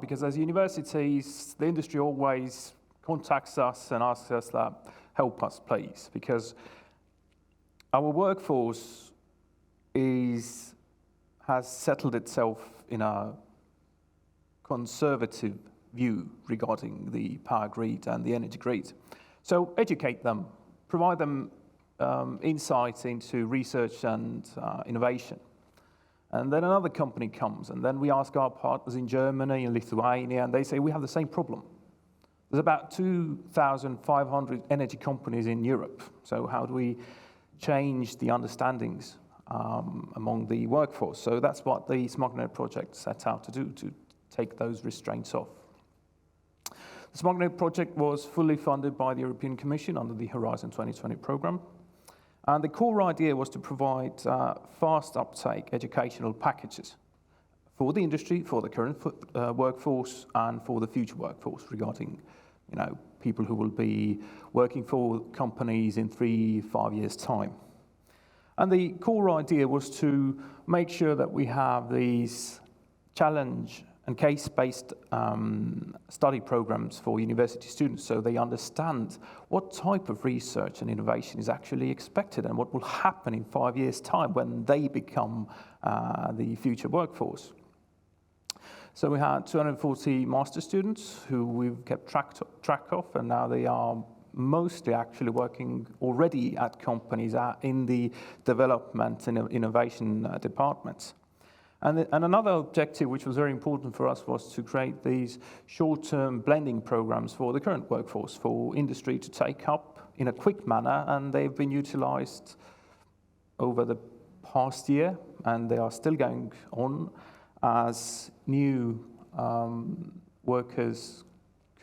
because as universities, the industry always contacts us and asks us that, help us, please, because our workforce has settled itself in a conservative view regarding the power grid and the energy grid. So educate them, provide them insights into research and innovation. And then another company comes, and then we ask our partners in Germany and Lithuania, and they say, we have the same problem. There's about 2,500 energy companies in Europe. So how do we change the understandings among the workforce? So that's what the Smart Green Net project set out to do, to take those restraints off. The Smart Green Net project was fully funded by the European Commission under the Horizon 2020 program. And the core idea was to provide fast uptake educational packages for the industry, for the current workforce, and for the future workforce regarding, people who will be working for companies in 3-5 years' time. And the core idea was to make sure that we have these challenge and case-based study programs for university students, so they understand what type of research and innovation is actually expected and what will happen in 5 years' time when they become the future workforce. So we had 240 master students who we've kept track of, and now they are mostly actually working already at companies in the development and innovation departments. And another objective which was very important for us was to create these short-term blending programs for the current workforce, for industry to take up in a quick manner, and they've been utilized over the past year, and they are still going on as new workers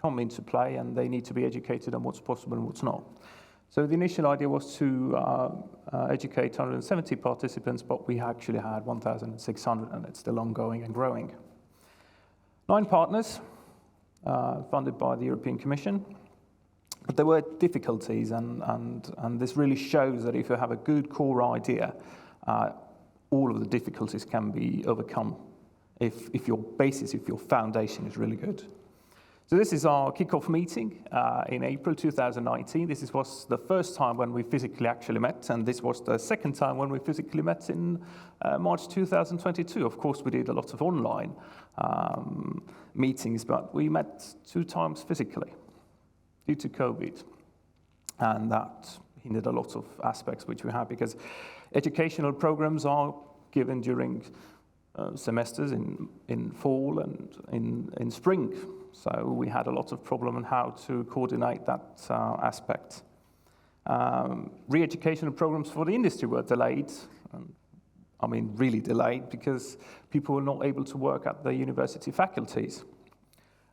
come into play, and they need to be educated on what's possible and what's not. So the initial idea was to educate 170 participants, but we actually had 1,600, and it's still ongoing and growing. 9 partners funded by the European Commission, but there were difficulties, and this really shows that if you have a good core idea, all of the difficulties can be overcome if your basis, if your foundation is really good. So this is our kickoff meeting in April 2019. This was the first time when we physically actually met, and this was the second time when we physically met in March 2022. Of course, we did a lot of online meetings, but we met 2 times physically due to COVID. And that hindered a lot of aspects which we have, because educational programs are given during semesters in fall and in spring. So we had a lot of problem on how to coordinate that aspect. Re-educational programs for the industry were delayed. Really delayed, because people were not able to work at the university faculties.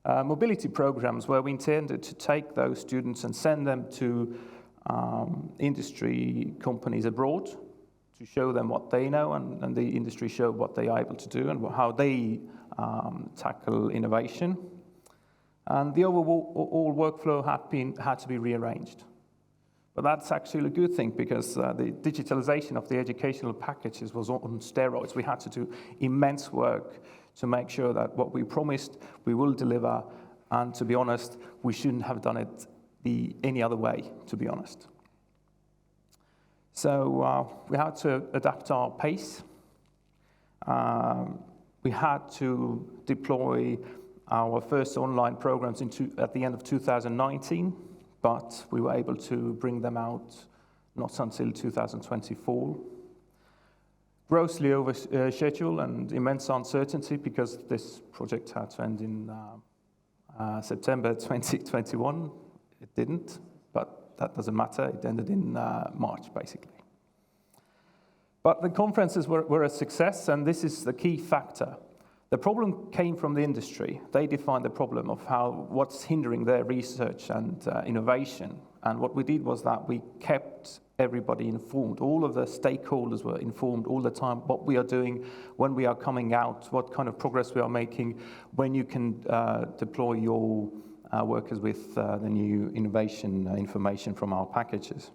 Mobility programs, where we intended to take those students and send them to industry companies abroad to show them what they know, and the industry show what they are able to do and how they tackle innovation. And the overall workflow had to be rearranged. But that's actually a good thing, because the digitalization of the educational packages was on steroids. We had to do immense work to make sure that what we promised we will deliver And to be honest, we shouldn't have done it any other way, to be honest. So we had to adapt our pace. We had to deploy our first online programs at the end of 2019, but we were able to bring them out not until 2024. Grossly over schedule and immense uncertainty because this project had to end in September 2021. It didn't, but that doesn't matter. It ended in March, basically. But the conferences were a success, and this is the key factor. The problem came from the industry. They defined the problem of what's hindering their research and innovation. And what we did was that we kept everybody informed. All of the stakeholders were informed all the time what we are doing, when we are coming out, what kind of progress we are making, when you can deploy your workers with the new innovation information from our packages.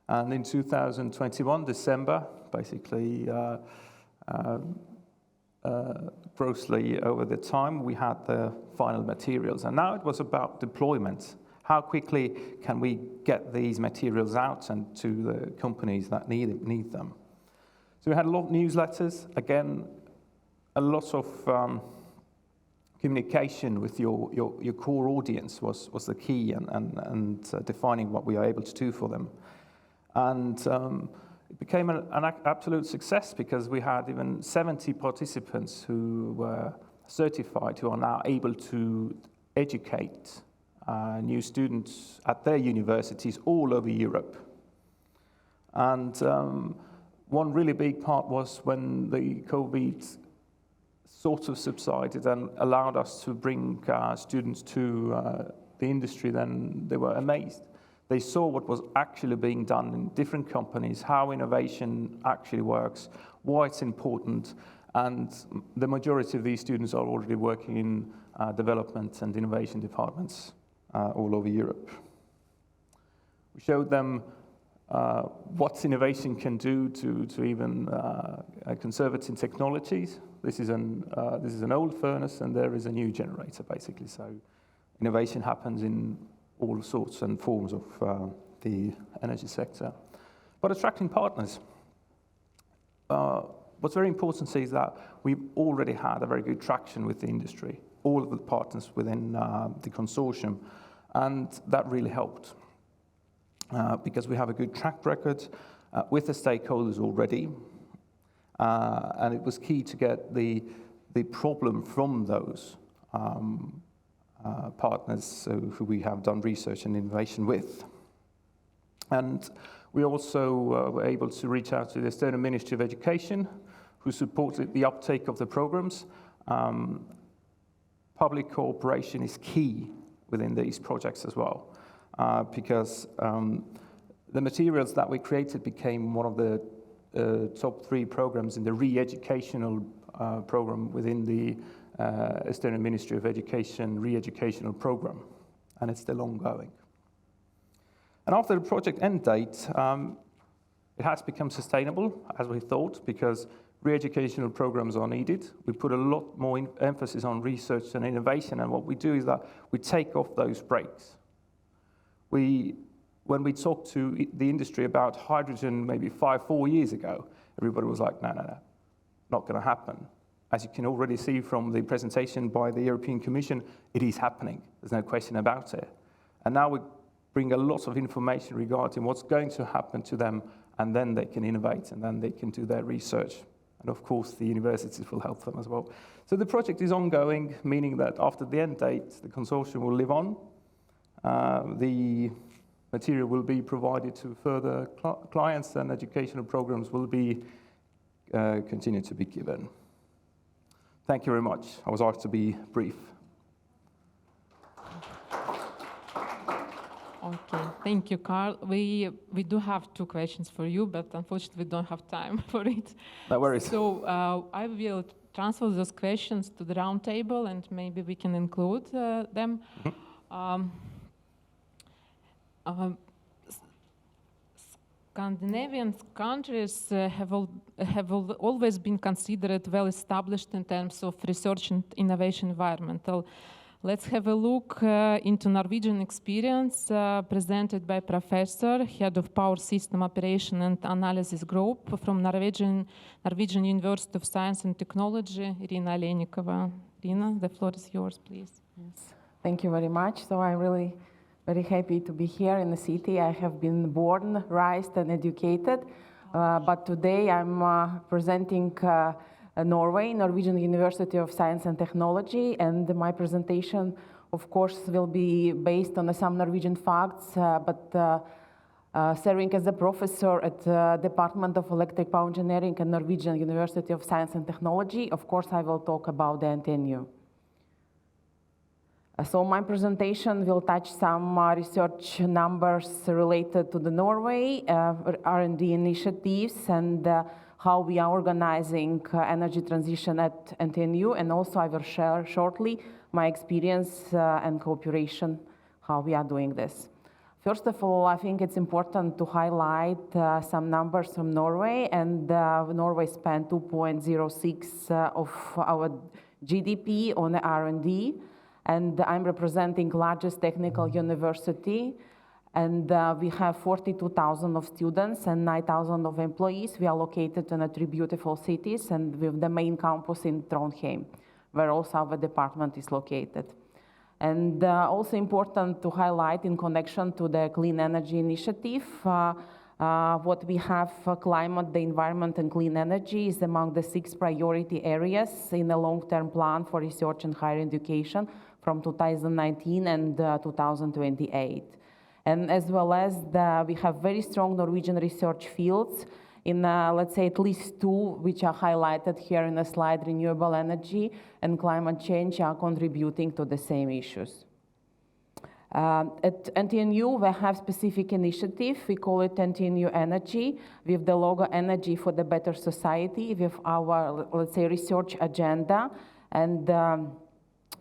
And in 2021, December, basically grossly over the time, we had the final materials. And now it was about deployment. How quickly can we get these materials out and to the companies that need them? So we had a lot of newsletters. Again, a lot of communication with your core audience was the key and defining what we are able to do for them. And it became an absolute success because we had even 70 participants who were certified, who are now able to educate new students at their universities all over Europe. And one really big part was when the COVID sort of subsided and allowed us to bring students to the industry, then they were amazed. They saw what was actually being done in different companies, how innovation actually works, why it's important, and the majority of these students are already working in development and innovation departments all over Europe. We showed them what innovation can do to even conservative technologies. This is an old furnace, and there is a new generator, basically. So innovation happens in all sorts and forms of the energy sector. But attracting partners. What's very important is that we've already had a very good traction with the industry, all of the partners within the consortium, and that really helped because we have a good track record with the stakeholders already, and it was key to get the problem from those partners who we have done research and innovation with. And we also were able to reach out to the Estonian Ministry of Education, who supported the uptake of the programs. Public cooperation is key within these projects as well, because the materials that we created became one of the top 3 programs in the re-educational program within the Estonian Ministry of Education re-educational program, and it's still ongoing. And after the project end date, it has become sustainable, as we thought, because re-educational programs are needed. We put a lot more emphasis on research and innovation, and what we do is that we take off those breaks. When we talked to the industry about hydrogen maybe 4 years ago, everybody was like, no, not going to happen. As you can already see from the presentation by the European Commission, it is happening. There's no question about it. And now we bring a lot of information regarding what's going to happen to them, and then they can innovate, and then they can do their research. And of course, the universities will help them as well. So the project is ongoing, meaning that after the end date, the consortium will live on. The material will be provided to further clients, and educational programs will be continue to be given. Thank you very much. I was asked to be brief. Okay, thank you, Carl. We do have 2 questions for you, but unfortunately we don't have time for it. No worries. So I will transfer those questions to the round table, and maybe we can include them. Mm-hmm. Scandinavian countries have always been considered well established in terms of research and innovation environmental. Let's have a look into Norwegian experience presented by Professor, Head of Power System Operation and Analysis Group from Norwegian University of Science and Technology, Irina Alenikova. Irina, the floor is yours, please. Yes. Thank you very much. So I'm really very happy to be here in the city. I have been born, raised, and educated, but today I'm presenting Norway, Norwegian University of Science and Technology, and my presentation, of course, will be based on some Norwegian facts, but serving as a professor at the Department of Electric Power Engineering at Norwegian University of Science and Technology, of course, I will talk about the NTNU. So my presentation will touch some research numbers related to the Norway R&D initiatives and how we are organizing energy transition at NTNU, and also I will share shortly my experience and cooperation, how we are doing this. First of all, I think it's important to highlight some numbers from Norway, and Norway spent 2.06 of our GDP on R&D, and I'm representing largest technical university. And we have 42,000 of students and 9,000 of employees. We are located in 3 beautiful cities, and we have the main campus in Trondheim, where also our department is located. And also important to highlight in connection to the clean energy initiative, what we have climate, the environment, and clean energy is among the 6 priority areas in a long-term plan for research and higher education from 2019 and 2028. And as well as we have very strong Norwegian research fields in, let's say, at least 2, which are highlighted here in the slide: renewable energy and climate change are contributing to the same issues. At NTNU, we have specific initiative. We call it NTNU Energy, with the logo Energy for the Better Society, with our, let's say, research agenda. And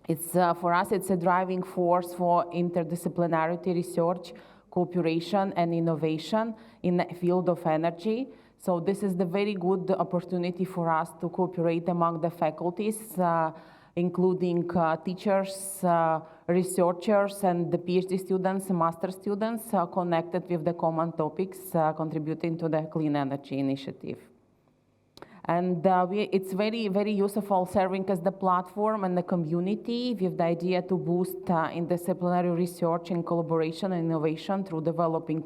it's, for us, it's a driving force for interdisciplinarity research, cooperation, and innovation in the field of energy. So this is the very good opportunity for us to cooperate among the faculties, including teachers, researchers, and the PhD students and master students connected with the common topics contributing to the clean energy initiative. And it's very, very useful serving as the platform and the community with the idea to boost interdisciplinary research and collaboration and innovation through developing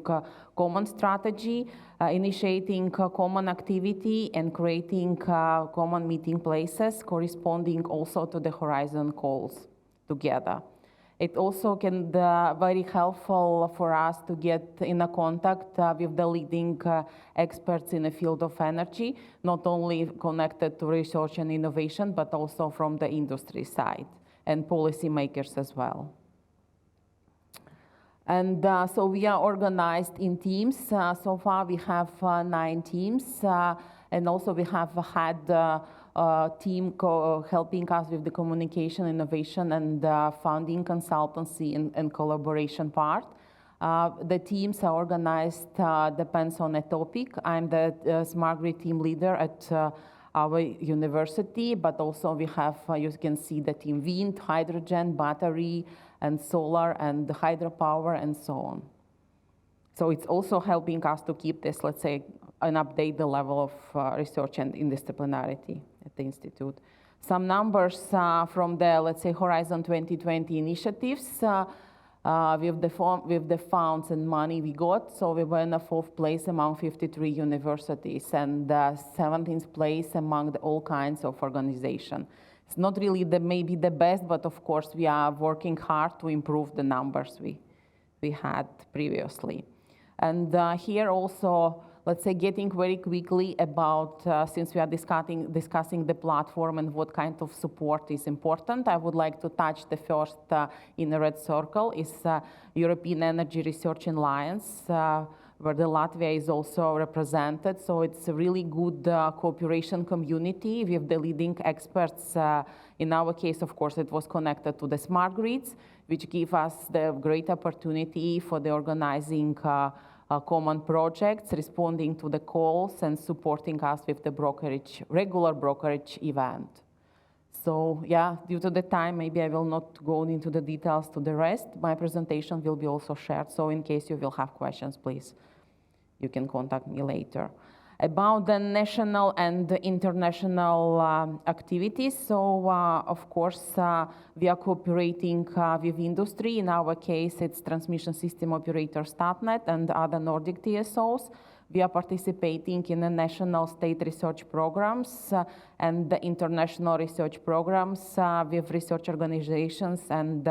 common strategy, initiating common activity, and creating common meeting places corresponding also to the Horizon calls together. It also can be very helpful for us to get in a contact with the leading experts in the field of energy, not only connected to research and innovation, but also from the industry side and policymakers as well. And so we are organized in teams. So far we have 9 teams, and also we have had team helping us with the communication, innovation, and funding, consultancy, and collaboration part. The teams are organized, depends on a topic. I'm the smart grid team leader at our university, but also we have, you can see the team wind, hydrogen, battery, and solar, and hydropower, and so on. So it's also helping us to keep this, let's say, and update the level of research and interdisciplinarity at the Institute. Some numbers from the, let's say, Horizon 2020 initiatives with the funds and money we got. So we were in the 4th place among 53 universities and 17th place among all kinds of organizations. It's not really maybe the best, but of course we are working hard to improve the numbers we had previously. And here also, let's say, getting very quickly about, since we are discussing the platform and what kind of support is important, I would like to touch the first in the red circle is European Energy Research Alliance, where the Latvia is also represented. So it's a really good cooperation community with the leading experts. In our case, of course, it was connected to the smart grids, which give us the great opportunity for the organizing common projects, responding to the calls, and supporting us with the brokerage, regular brokerage event. So yeah, due to the time, maybe I will not go into the details to the rest. My presentation will be also shared. So in case you will have questions, please, you can contact me later. About the national and the international activities, so of course we are cooperating with industry. In our case, it's transmission system operator Statnett and other Nordic TSOs. We are participating in the national state research programs and the international research programs with research organizations and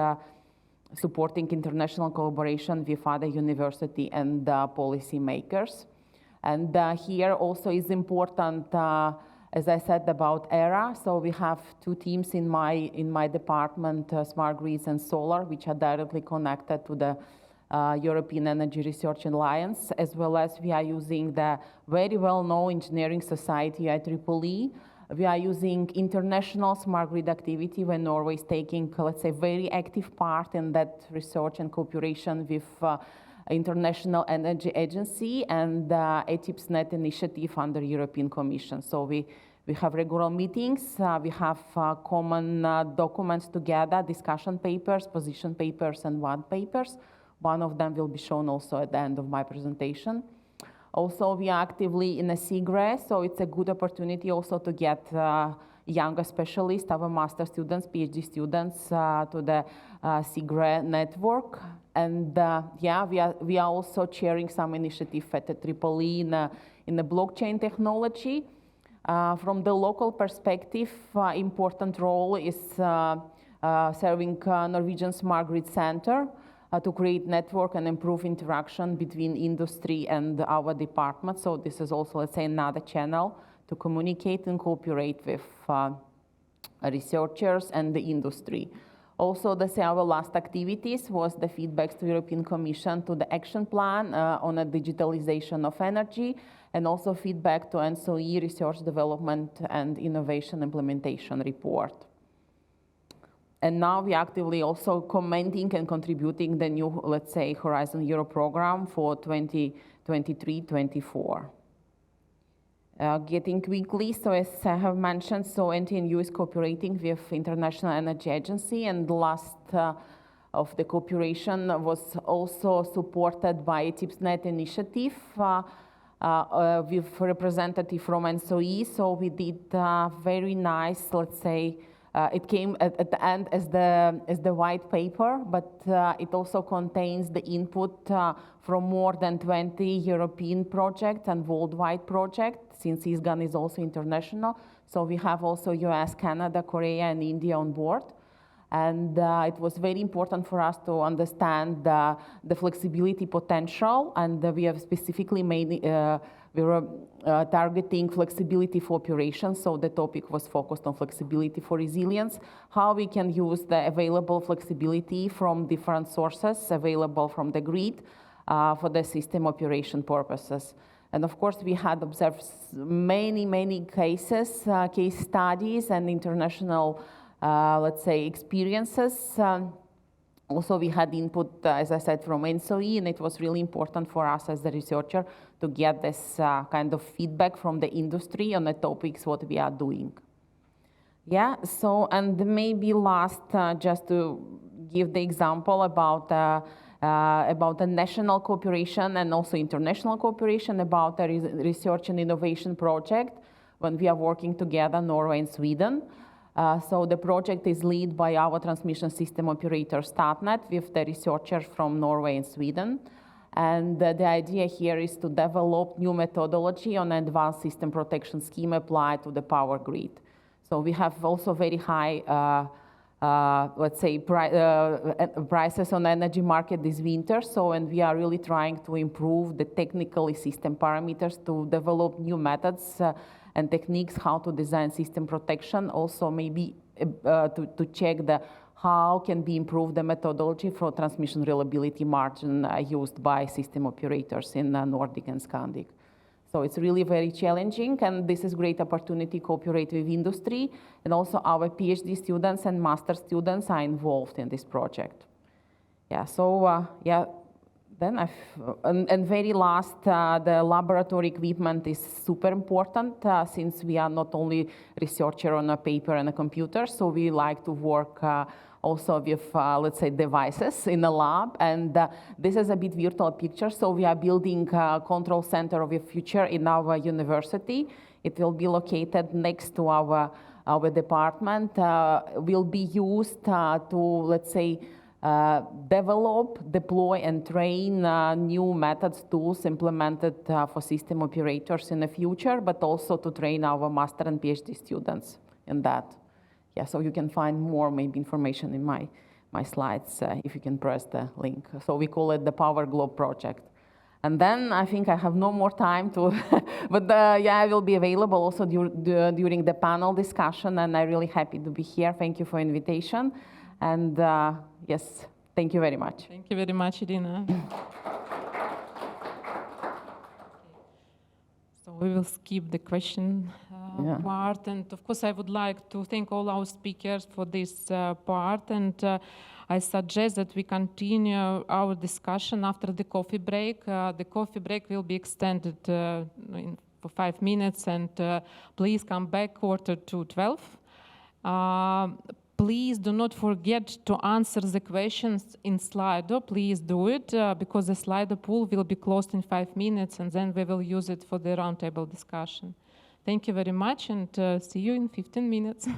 supporting international collaboration with other university and policy makers. And here also is important, as I said, about ERA. So we have two teams in my department, Smart Grids and Solar, which are directly connected to the European Energy Research Alliance, as well as we are using the very well-known engineering society, IEEE. We are using international smart grid activity when Norway is taking, let's say, very active part in that research and cooperation with International Energy Agency and ETIPS-NET initiative under European Commission. So we have regular meetings, we have common documents together, discussion papers, position papers, and one papers. One of them will be shown also at the end of my presentation. Also, we are actively in a SIGRE, so it's a good opportunity also to get younger specialists, our master students, PhD students, to the SIGRE network. And yeah, we are also chairing some initiative at the IEEE in the blockchain technology. From the local perspective, important role is serving Norwegian Smart Grid Center to create network and improve interaction between industry and our department. So this is also, let's say, another channel to communicate and cooperate with researchers and the industry. Also, our last activities was the feedbacks to European Commission to the action plan on the digitalization of energy, and also feedback to NSOE Research Development and Innovation Implementation Report. And now we actively also commenting and contributing the new, let's say, Horizon Europe program for 2023-24. Getting quickly, so as I have mentioned, so NTNU is cooperating with International Energy Agency, and the last of the cooperation was also supported by ETIPS-NET initiative with representative from NSOE. So we did very nice, let's say, it came at the end as the white paper, but it also contains the input from more than 20 European projects and worldwide projects, since ISGAN is also international. So we have also US, Canada, Korea, and India on board. And it was very important for us to understand the flexibility potential, and we have specifically made we were targeting flexibility for operations, so the topic was focused on flexibility for resilience, how we can use the available flexibility from different sources available from the grid for the system operation purposes. And of course, we had observed many cases, case studies, and international, let's say, experiences. Also, we had input, as I said, from NSOE, and it was really important for us as the researcher to get this kind of feedback from the industry on the topics what we are doing. Yeah, so, and maybe last, just to give the example about the national cooperation and also international cooperation about the research and innovation project when we are working together, Norway and Sweden. So the project is led by our transmission system operator Statnett with the researchers from Norway and Sweden. And the idea here is to develop new methodology on advanced system protection scheme applied to the power grid. So we have also very high, let's say, prices on the energy market this winter. So, and we are really trying to improve the technical system parameters to develop new methods and techniques how to design system protection. Also maybe to check how can be improved the methodology for transmission reliability margin used by system operators in Nordic and Scandic. So it's really very challenging, and this is great opportunity to cooperate with industry, and also our PhD students and master students are involved in this project. Yeah, so yeah, Then, and very last, the laboratory equipment is super important since we are not only researcher on a paper and a computer, so we like to work also with, let's say, devices in the lab. And this is a bit virtual picture, so we are building a control center of the future in our university. It will be located next to our department, will be used to, let's say, develop, deploy, and train new methods, tools implemented for system operators in the future, but also to train our master and PhD students in that. Yeah, so you can find more maybe information in my slides if you can press the link. So we call it the Power Globe project. And then I think I have no more time to, but yeah, I will be available also during the panel discussion, and I'm really happy to be here. Thank you for invitation. And yes, thank you very much. Thank you very much, Irina. So we will skip the question part. And of course, I would like to thank all our speakers for this part. And I suggest that we continue our discussion after the coffee break. The coffee break will be extended for 5 minutes. And please come back 11:45. Please do not forget to answer the questions in Slido. Please do it because the Slido pool will be closed in 5 minutes, and then we will use it for the roundtable discussion. Thank you very much, and see you in 15 minutes.